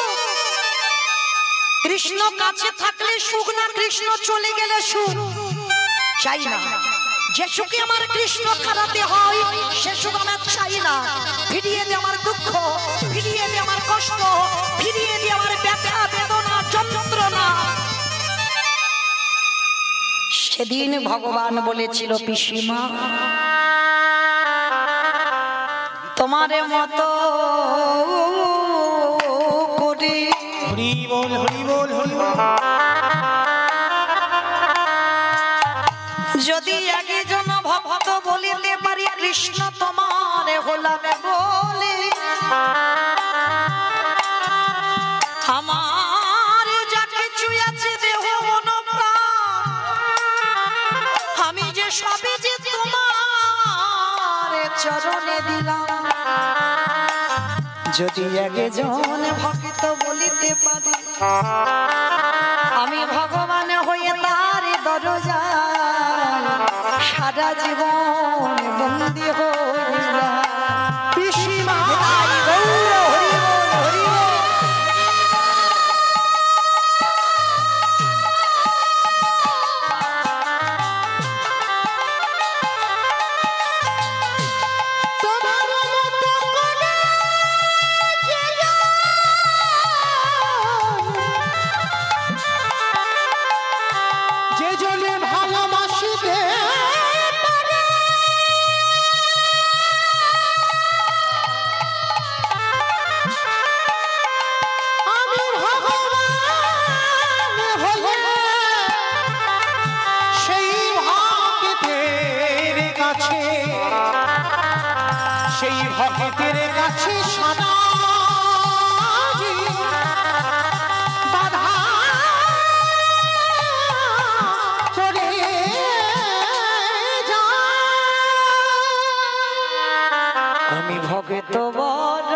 কৃষ্ণ কাছে থাকলে সুখ না কৃষ্ণ চলে গেলে সুখ? চাই না। যে সুখে আমার কৃষ্ণ খারাতে হয় সে সুখ আমার চাই না। ফিরিয়ে দে আমার দুঃখ, ফিরিয়ে দে আমার কষ্ট, ফিরিয়ে দে আমার ব্যথা বেদনা যন্ত্রণা। সেদিন ভগবান বলেছিল, পিসিমা তোমার মতো করে হরি বল হরি বল হরি বল, যদি একজন ভক্ত বলিতে পারি কৃষ্ণ তোমার হলাম বলে, আমার যা কিছু আছে দেহ মন প্রাণ, আমি যে সবই যে তোমার চরণে দিলাম। যদি একজন ভক্ত বলিতে পারি আমি ভগবান হয়ে তার দরজা সারা জীবন বন্দী হইলাম। পিসিমা যে জনে ভালোবাসিতে পারে আমি ভগবান হয়ে সেই ভক্তের কাছে সদা বাধা চলে আমি ভগত বড়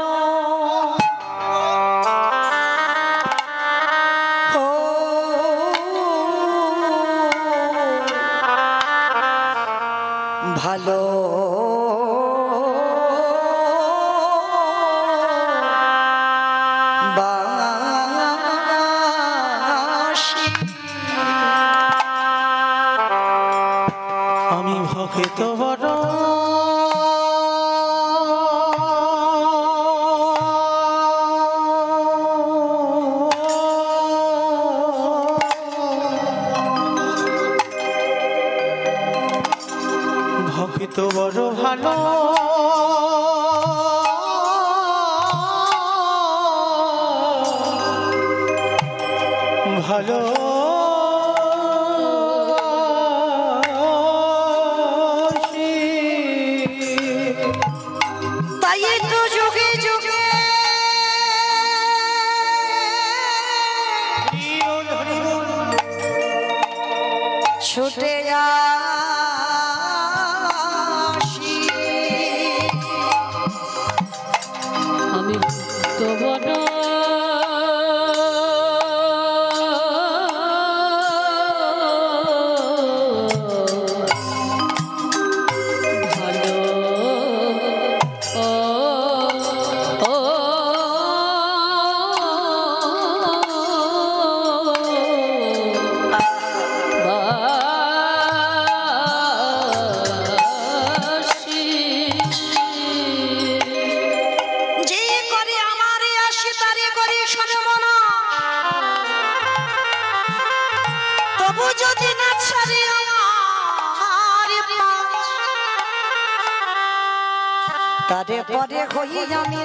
ভালো আমি ভক্ত বড় ভক্ত বড় ভালো ভালো তাই তো যুগে যুগে ছুটে আসি আমি তো বড় তারে পরে হই আমি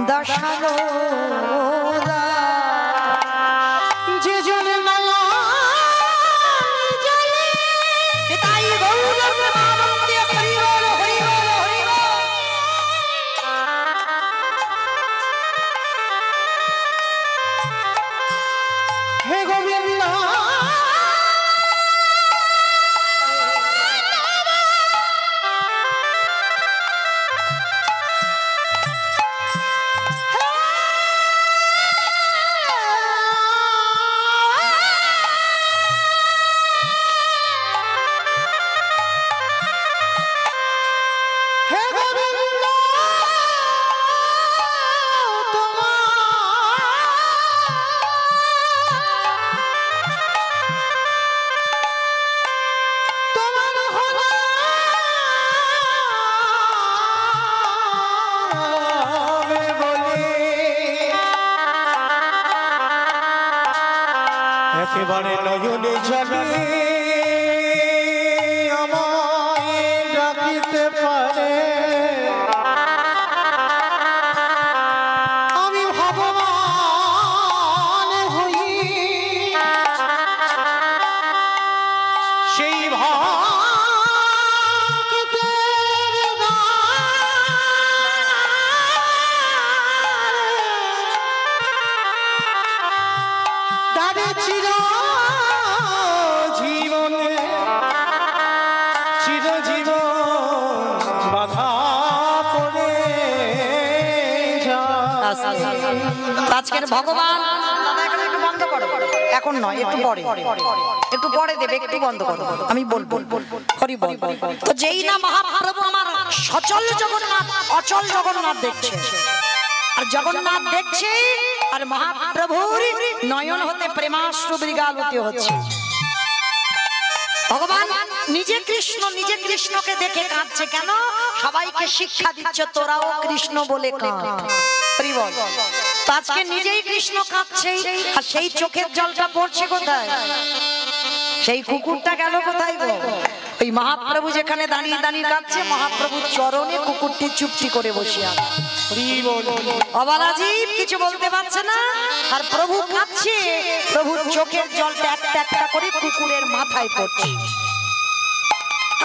দশালো যে জনে মায়া তাই গৌরব আনন্দে হরি বল হরি বল হরি বল। হে গোবিন্দ হে গোবিন্দ তোমার হলো বলে একেবারে নয়নে জলে আমায় ডাকিতে পারে আমি ভগবান হই সেই ভক্তের দ্বারে চির জীবন বাধা পড়ে যায়। আজকের ভগবান দাদা এখন একটু বন্ধ করো, এখন নয় একটু পরে, একটু পরে দেবে, একটু বন্ধ করো, আমি বলবো হরি বল। তো যেই না মহাপ্রভু আমার সচল জগন্নাথ অচল জগন্নাথ দেখছে, আর জগন্নাথ দেখছে আর মহাপ্রভুর নয়ন হতে প্রেমাশ্রু মৃগালতি হচ্ছে। ভগবান নিজে কৃষ্ণকে দেখে কাঁদছে কেন? সবাইকে শিক্ষা দিচ্ছে তোরাও কৃষ্ণ বলে কাঁদ। আজকে নিজেই কৃষ্ণ কাঁদছে, আর সেই চোখের জলটা পড়ছে কোথায়? সেই কুকুরটা গেল কোথায় গো? ওই মহাপ্রভু যেখানে দাঁড়িয়ে দাঁড়িয়ে কাঁদছে, মহাপ্রভুর চরণে কুকুরটি চুপটি করে বসে আছে। অবলাজিৎ কিছু বলতে পারছে না, আর প্রভু কাঁদছে। প্রভুর চোখের জলটা একটা একটা করে কুকুরের মাথায় পড়ছে,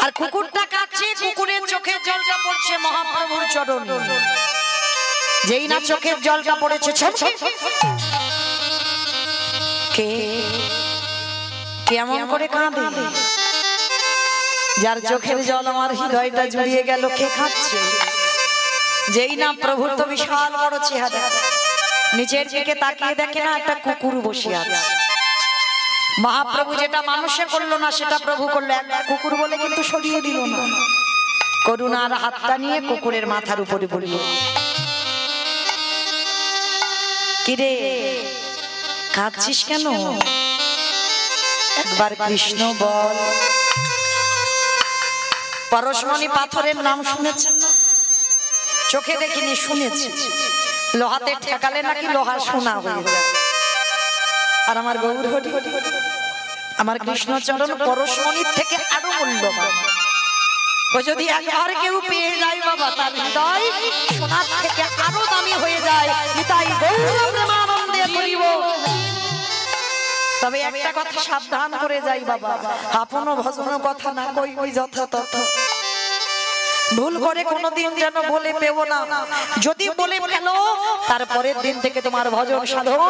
আর কুকুরটা কাঁদছে, কুকুরের চোখের জলটা পড়ছে মহাপ্রভুর চরণে। যেই না চোখের জলটা পড়েছে, কে কেমন করে কাঁদে? যার চোখের জল আমার হৃদয়টা জুড়িয়ে গেল, কে কাঁদছে? যেই না প্রভুর তো বিশাল বড় চেহারা, নিচের দিকে তাকিয়ে দেখে না একটা কুকুর বসে আছে। মহাপ্রভু যেটা মানুষে করলো না সেটা প্রভু করলো, একটা কুকুর বলে কিন্তু সরিয়ে দিল না। করুণার হাতটা নিয়ে কুকুরের মাথার উপরে পড়ল। কিরে কাঁদছিস কেন? একবার কৃষ্ণ বল। পরশমণি পাথরের নাম শুনেছেন? চোখে দেখিনি, শুনেছি। লোহাতে ঠেকালে নাকি লোহা সোনা হয়ে যায়। আর আমার গৌর হরি, আমার কৃষ্ণচরণ পরশমণির থেকে আরো মূল্যবান। ও যদি একবার কেউ পেয়ে যায় বাবা, তার হৃদয় সোনার থেকে আরো দামি হয়ে যায়। তাই গৌর প্রেমানন্দে করিব। তবে একটা কথা সাবধান করে যাই বাবা, আপন ভজন কথা না কই ওই যথা তথা। ভুল করে কোনোদিন যেন বলে পেও না। যদি বলে ফেলো, তারপরের দিন থেকে তোমার ভজন সাধন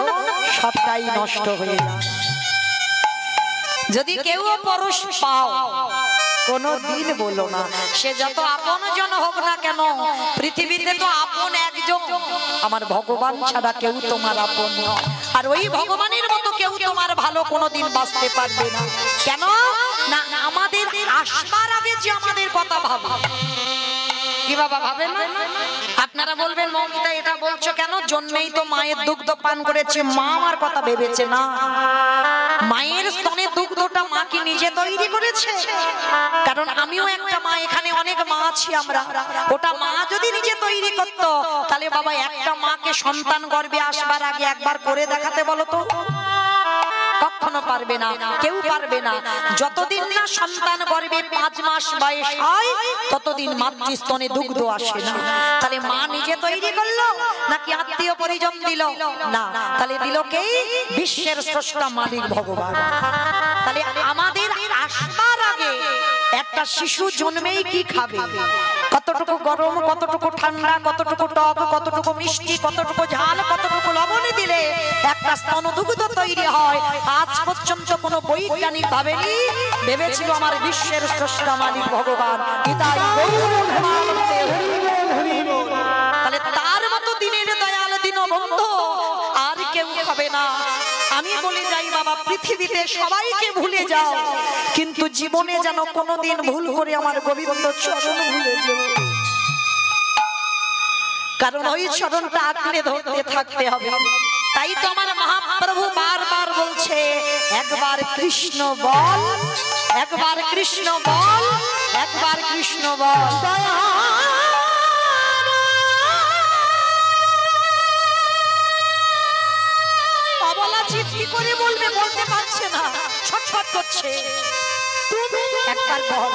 সবটাই নষ্ট হয়ে যায়। যদি কেউ পরশ পাও, কোনদিন বলো না। সে যত আপন জন হোক না কেন, পৃথিবীতে তো আপন একজন, আমার ভগবান ছাড়া কেউ তোমার আপন নয়। আর ওই ভগবানের মতো কেউ তোমার ভালো কোনোদিন বাঁচতে পারবে না। কেন না? আমাদের আসবার আগে যে আমাদের কথা ভাবে। কি বাবা ভাবে না? আপনারা বলবেন মৌমিতা এটা বলছো কেন? জন্মেই তো মায়ের দুগ্ধ পান করেছে, মা আমার কথা ভেবেছে না। মায়ের স্তনের দুগ্ধটা মা কি নিজে তৈরি করেছে? কারণ আমিও একটা মা, এখানে অনেক মা আছি আমরা। ওটা মা যদি নিজে তৈরি করতো, তাহলে বাবা একটা মাকে সন্তান গর্ভে আসবার আগে একবার করে দেখাতে বলো তো। কখনো পারবে না, কেউ পারবে না। যতদিন না সন্তান গর্ভে 5 মাস বয়স হয়, ততদিন মাতৃস্তনে দুগ্ধ আসে না। তাহলে মা নিজে তৈরি করলো নাকি আত্মীয় পরিজন দিল? না, তাহলে দিল কে? বিশ্বের স্রষ্টা মালিক ভগবান। তাহলে আমাদের আসবার আগে একটা শিশু জন্মেই কি খাবে, কতটুকু গরম, কতটুকু ঠান্ডা, কতটুকু টক, কতটুকু মিষ্টি, কতটুকু ঝাল, কতটুকু লবণ দিলে একটা স্তনদুগ্ধ তৈরি হয়, আজ পর্যন্ত কোনো বৈজ্ঞানিক ভাবেনি। ভেবেছিল আমার বিশ্বের স্রষ্টা মালিক ভগবান। তাহলে তার মতো দিনের দয়াল দীনবন্ধু আর কেউ হবে না। আমি বলে যাই বাবা, পৃথিবীতে সবাইকে ভুলে যাও, কিন্তু জীবনে যেন কোনোদিন ভুল করে আমার গোবিন্দ চরণ ভুলে যাও। কারণ ওই চরণটা আঁকড়ে ধরতে থাকতে হবে। তাই তো আমার মহাপ্রভু বারবার বলছে, একবার কৃষ্ণ বল, একবার কৃষ্ণ বল, একবার কৃষ্ণ বল। কি করে বলবে, বলতে পারছে না, ছটফট করছে। একবার বল।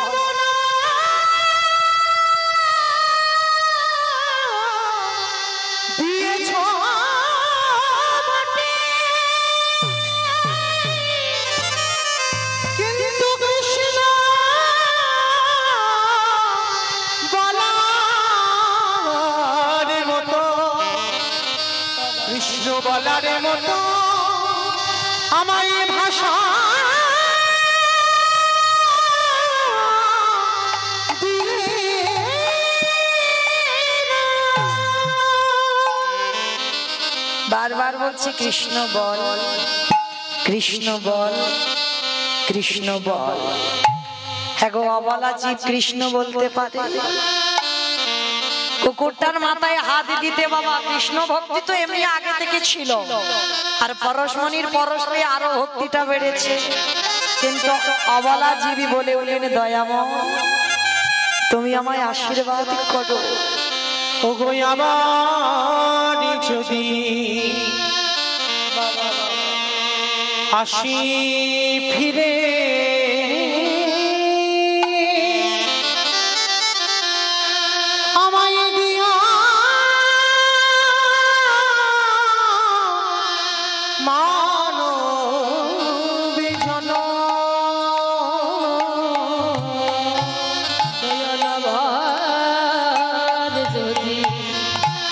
কিন্তু কৃষ্ণ বলার মতো, কৃষ্ণ বলার মতো আমায় ভাষা বারবার বলছে কৃষ্ণ বল, কৃষ্ণ বল, কৃষ্ণ বল। হ্যাঁ গো অবলা জীব কৃষ্ণ বলতে পারে। কুকুরটার মাথায় হাত দিতে বাবা, কৃষ্ণ ভক্তি তো এমনি আগে থেকে ছিল, আর পরশমণির পরশ পেয়ে আরো ভক্তিটা বেড়েছে। কিন্তু অবলা জীবী বলে উঠলেন দয়াময় তুমি আমায় আশীর্বাদ করো। ওগো আবার যদি আসি ফিরে আমায় দিয়া মানবী জন দয়ালবাদ যদি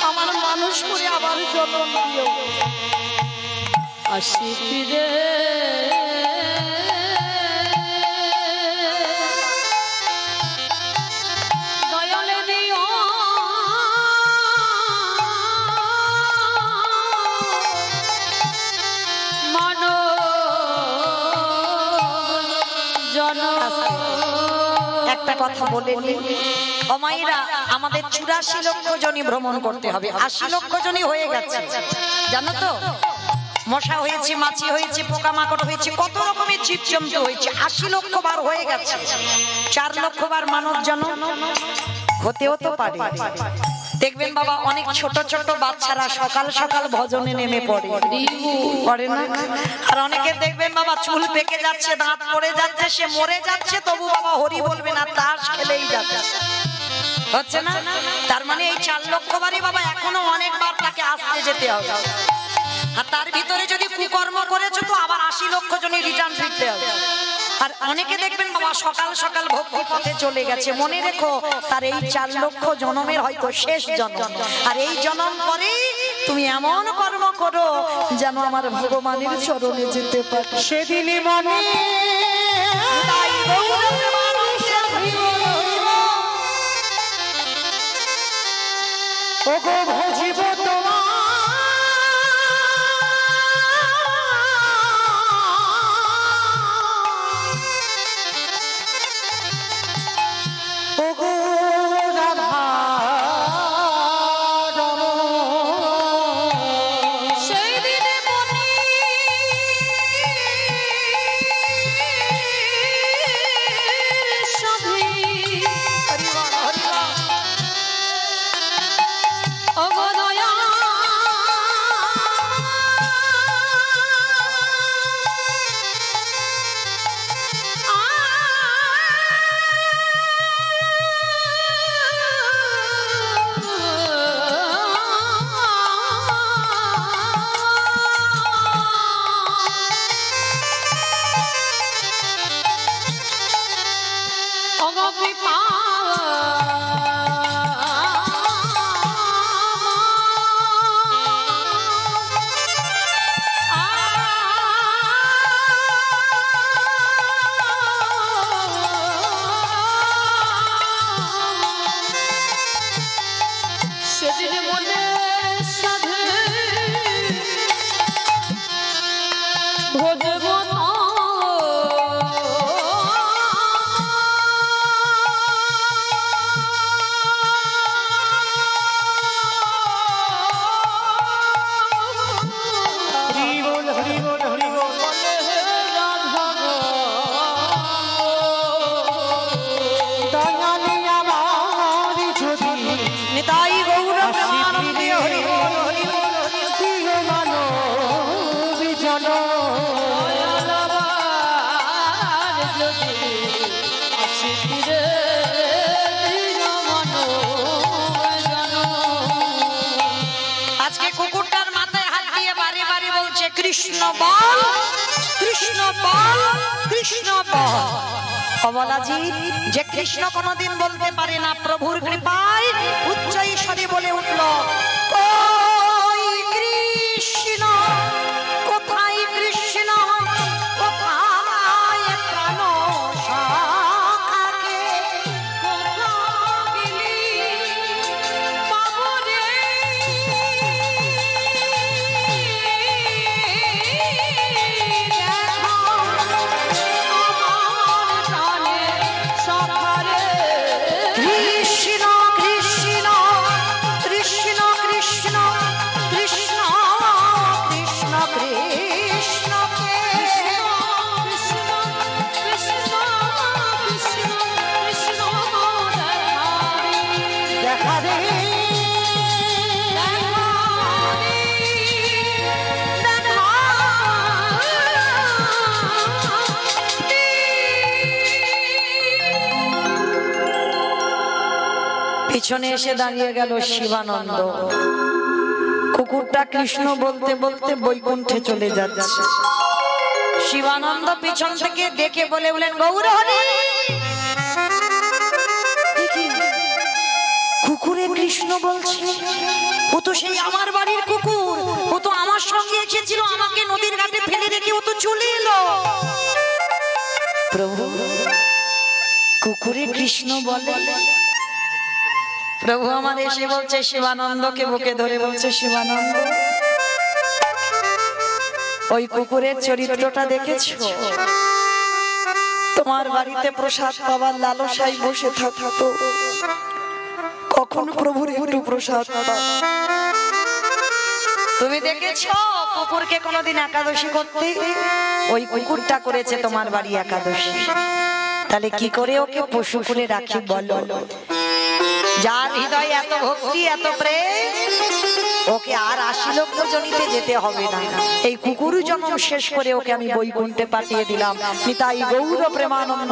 আমার মানুষ করে আবার জন্ম দিও। আসি ফিরে দয়ালে দিও একটা কথা বলে নি অমাইরা আমাদের 84 লক্ষ জনই ভ্রমণ করতে হবে। 80 লক্ষ জনই হয়ে গেছে জানো তো। মশা হয়েছে, মাছি হয়েছে, পোকামাকড় হয়েছে, কত রকমের জীবজন্তু হয়েছে। 80 লক্ষ বার হয়ে গেছে। 4 লক্ষ বার মানব জন্ম হতেও তো পারে। দেখবেন বাবা অনেক ছোট ছোট বাচ্চারা সকাল সকাল ভজনে নেমে পড়ে না। আর অনেকে দেখবেন বাবা চুল পেকে যাচ্ছে, দাঁত পড়ে যাচ্ছে, সে মরে যাচ্ছে, তবু বাবা হরি বলবে না, তাস খেলেই যাচ্ছে। হচ্ছে না? তার মানে এই 4 লক্ষ বারই বাবা এখনো অনেকবার তাকে আসতে যেতে হবে। আর তার ভিতরে যদি কুকর্ম করেছো তো আবার 80 লক্ষ জনই রিটার্ন ফিরতে হবে। আর অনেকে দেখবেন বাবা সকাল সকাল ভক্তি পথে চলে গেছে। মনে রেখো তার এই 4 লক্ষ জন্মের হয়তো শেষ জন্ম। আর এই জন্ম পরে তুমি এমন কর্ম করো যেন আমার ভগবানের চরণে যেতে পারো। সেদিনই মনে তাই গৌরবের মানুষের ওগো ভজিব তোমার ওগো রাধা সেই দিনে মনে সভি অগদয়া সেদিন মনে সাধে ভজব নিতাই গৌরব প্রেমানন্দে হরি বল হরি বল হরি প্রিয় মানবী জন দয়ালবাদ যদি আসি ফিরে দিও মনোজন। আজকে কুকুরটার মাথায় হাত দিয়ে বারে বারে বলছে কৃষ্ণ বল, কৃষ্ণ বল, কৃষ্ণ বল। কমলাজি যে কৃষ্ণ কোনদিন বলতে পারে না, প্রভুর কৃপায় উচ্চ ঈশ্বরে বলে উঠল ওই কৃষ্ণ, কোথায় কৃষ্ণ, কোথায় প্রাণ সখাকে কৃষ্ণ কৃষ্ণ কৃষ্ণ কৃষ্ণ পিছনে এসে দাঁড়িয়ে গেল শিবানন্দ। কুকুরটা কৃষ্ণ বলতে বলতে বৈকুণ্ঠে চলে যাচ্ছে। শিবানন্দ পিছন থেকে ডেকে বললেন, গৌরহরি। কুকুরে কৃষ্ণ বলছে, ও তো সেই আমার বাড়ির কুকুর, ও তো আমার সঙ্গে এসেছিল, আমাকে নদীর ঘাটে ফেলে রেখে ও তো চলে এলো। প্রভু, কুকুরে কৃষ্ণ বলে? প্রভু আমার এসে বলছে, শিবানন্দকে বুকে ধরে বলছে, শিবানন্দ, ওই কুকুরের চরিত্রটা দেখেছো? তোমার বাড়িতে প্রসাদ পাওয়ার লালসায় বসে থাকতো, কখন প্রভুর একটু প্রসাদ পাবা। তুমি দেখেছো কুকুরকে কোনোদিন একাদশী করতে? ওই কুকুরটা করেছে তোমার বাড়ি একাদশী। তাহলে কি করে ওকে পশু করে রাখি বলো? যার হৃদয়ে এত ভক্তি, এত প্রেম, ওকে আর 80 লক্ষ জনিতে যেতে হবে না। এই কুকুর জন্ম শেষ করে ওকে আমি বৈকুণ্ঠে পাঠিয়ে দিলাম। নিতাই গৌর প্রেমানন্দ।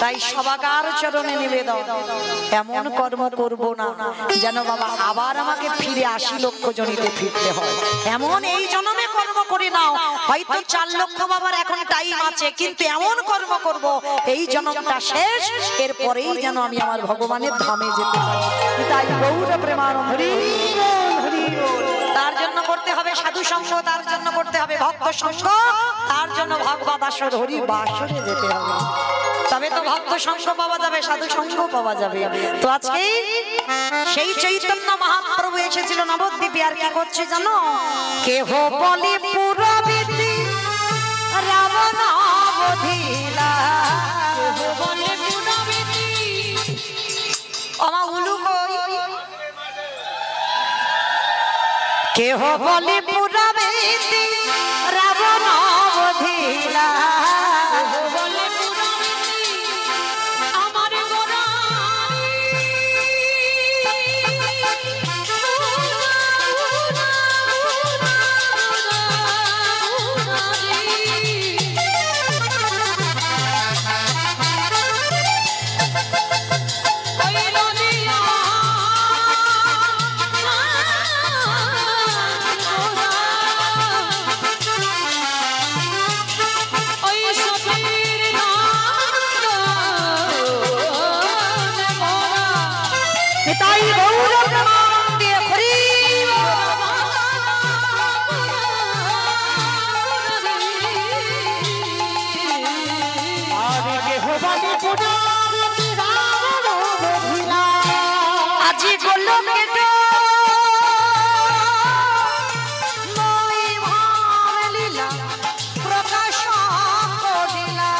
তাই সবাকার চরণে নিবেদন, এমন কর্ম করব না যেন বাবা আবার আমাকে ফিরে 80 লক্ষ জনিতে ফিরতে হয়। এমন এই জন্মে কর্ম করে নাও, হয়তো 4 লক্ষ বাবার এখন টাইম আছে, কিন্তু এমন কর্ম করব এই জন্মটা শেষ, এরপরেই যেন আমি আমার ভগবানের ধামে যেতে পারি। তাই গৌর প্রেমানন্দ। তার জন্য করতে হবে সাধু সঙ্গ, তার জন্য করতে হবে ভক্ত সঙ্গ, তার জন্য ভগবত আসর হরি বাসরে যেতে হবে। তবে তো ভক্ত সঙ্গ পাওয়া যাবে, সাধু সঙ্গ পাওয়া যাবে। তো আজকে সেই চৈতন্য মহাপ্রভু এসেছিল নবদ্বীপে। আর কি করছে জানো? কেহ বলে পুরবিতি রাবণ বধিলা, কেহ বলে পুরবিতি আমা উলু কই, কেহ বলে পুরবিতি রাবণ বধিলা, আজি গোলকে প্রকাশ করিলা,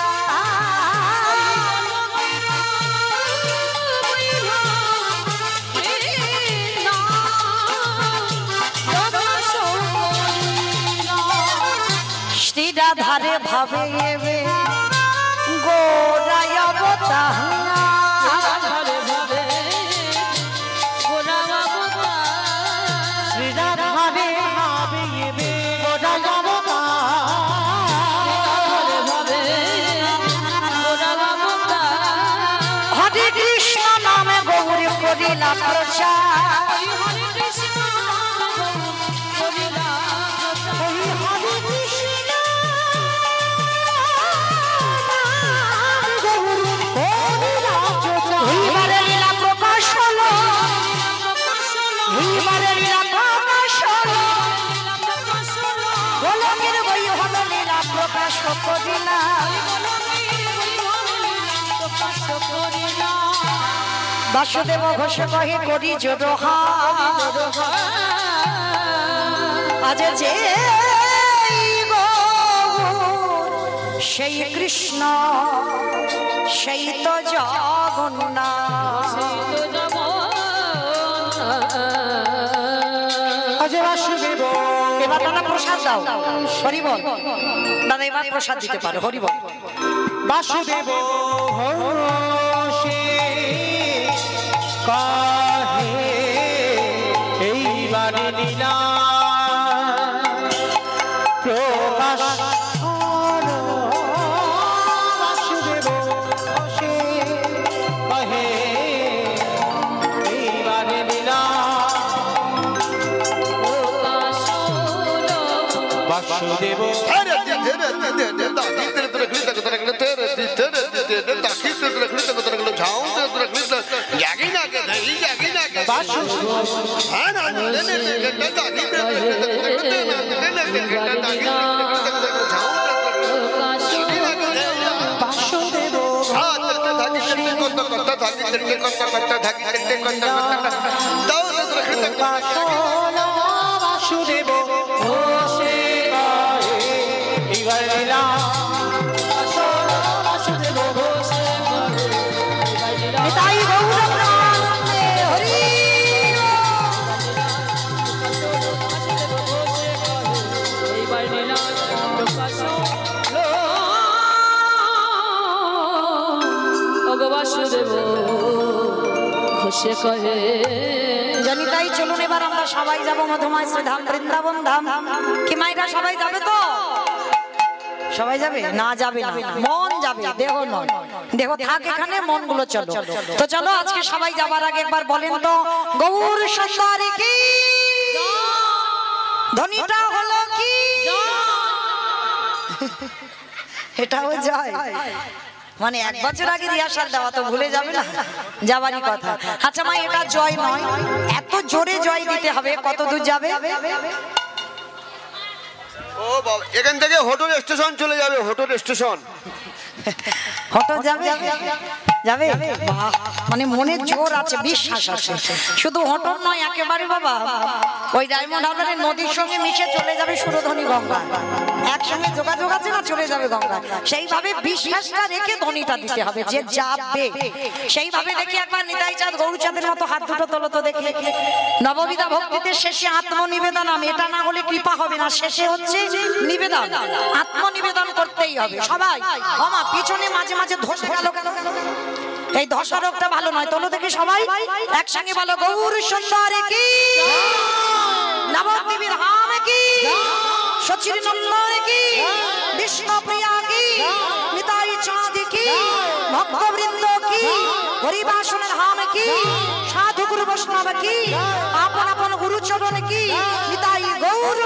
শ্রীরাধারে ভাবে গোরায় অবতার, হরে কৃষ্ণ নামে গৌরী করিলা প্রচার, এইবারে লীলা প্রকাশ হলো, এইবারে লীলা প্রকাশ হলো, গোলকের বই হলো লীলা প্রকাশ করিলা। বাসুদেব ঘোষ কহে করি জোড়হা, আজ যে সেই কৃষ্ণ সেই তো জগন্নাথ। এবার দাদা প্রসাদ দাও, হরি বল দাদা, এবার প্রসাদ দিতে পারো, হরি বল। বাসুদেব কাহে এইবারে লীলা প্রকাশ, বাসুদেব কাহে বাসুদেব বাসুদেব ঘোষে এবার দিলাম বাসুদেব ঘোষে নিতাই গৌর প্রাণে হরি বাসুদেব ঘোষে কহে জনিতাই চলুন এবার আমরা সবাই যাব মধুময় শ্রীধাম বৃন্দাবন ধাম। কি মাইরা সবাই যাবে তো? সবাই যাবে না? যাবে না, মন যাবে, দেহ নয়। দেহ থাক এখানে, মন গুলো চলো। তো চলো আজকে সবাই যাবার আগে একবার বলেন তো গৌর সুন্দরী কি ধ্বনিটা হলো কি? এটাও জয়, মানে 1 বছর আগে রিহার্সাল দেওয়া, তো ভুলে যাবে না, যাবারই কথা। আচ্ছা মা, এটা জয় নয়, এত জোরে জয় দিতে হবে। কত দূর যাবে? ও বাবা, এখান থেকে হোটেল স্টেশন চলে যাবে, হোটেল স্টেশন। হটো যাবে? যাবে? বাহ, মানে মনে জোর আছে, বিশ্বাস আছে। শুধু হটো নয় একেবারে বাবা, ওই ডায়মন্ড হারবারের নদীর সঙ্গে মিশে চলে যাবে সুরধ্বনি গঙ্গা, একসঙ্গে যোগাযোগ আছে না, চলে যাবে গঙ্গা। সেইভাবে বিশ্বাসটা রেখে ধ্বনিটা দিতে হবে, যে যাবে সেইভাবে। দেখি একবার নিতাই চাঁদ গৌরচাঁদের মতো হাত দুটো তোলো তো দেখি। নববিধা ভক্তিতে শেষে আত্মনিবেদন, এটা না হলে কৃপা হবে না। শেষে হচ্ছে নিবেদন, আত্মনিবেদন করতেই হবে সবাই। আমা পিছনে মাঝে মাঝে ধসে গেল কেন? এই ধসা রোগটা ভালো নয়। তোলো দেখি সবাই একসঙ্গে বলো গৌর সুন্দরী কি, নবদ্বীপের হাম কি, সচির নন্দন কি, বিষ্ণু প্রিয়া কি, নিতাই চাঁদ কি, ভক্তবৃন্দ কি, হরিবাসনের হাম কি, সাধু গুরু বৈষ্ণব কি, আপন আপন গুরুচরণ কি, নিতাই গৌর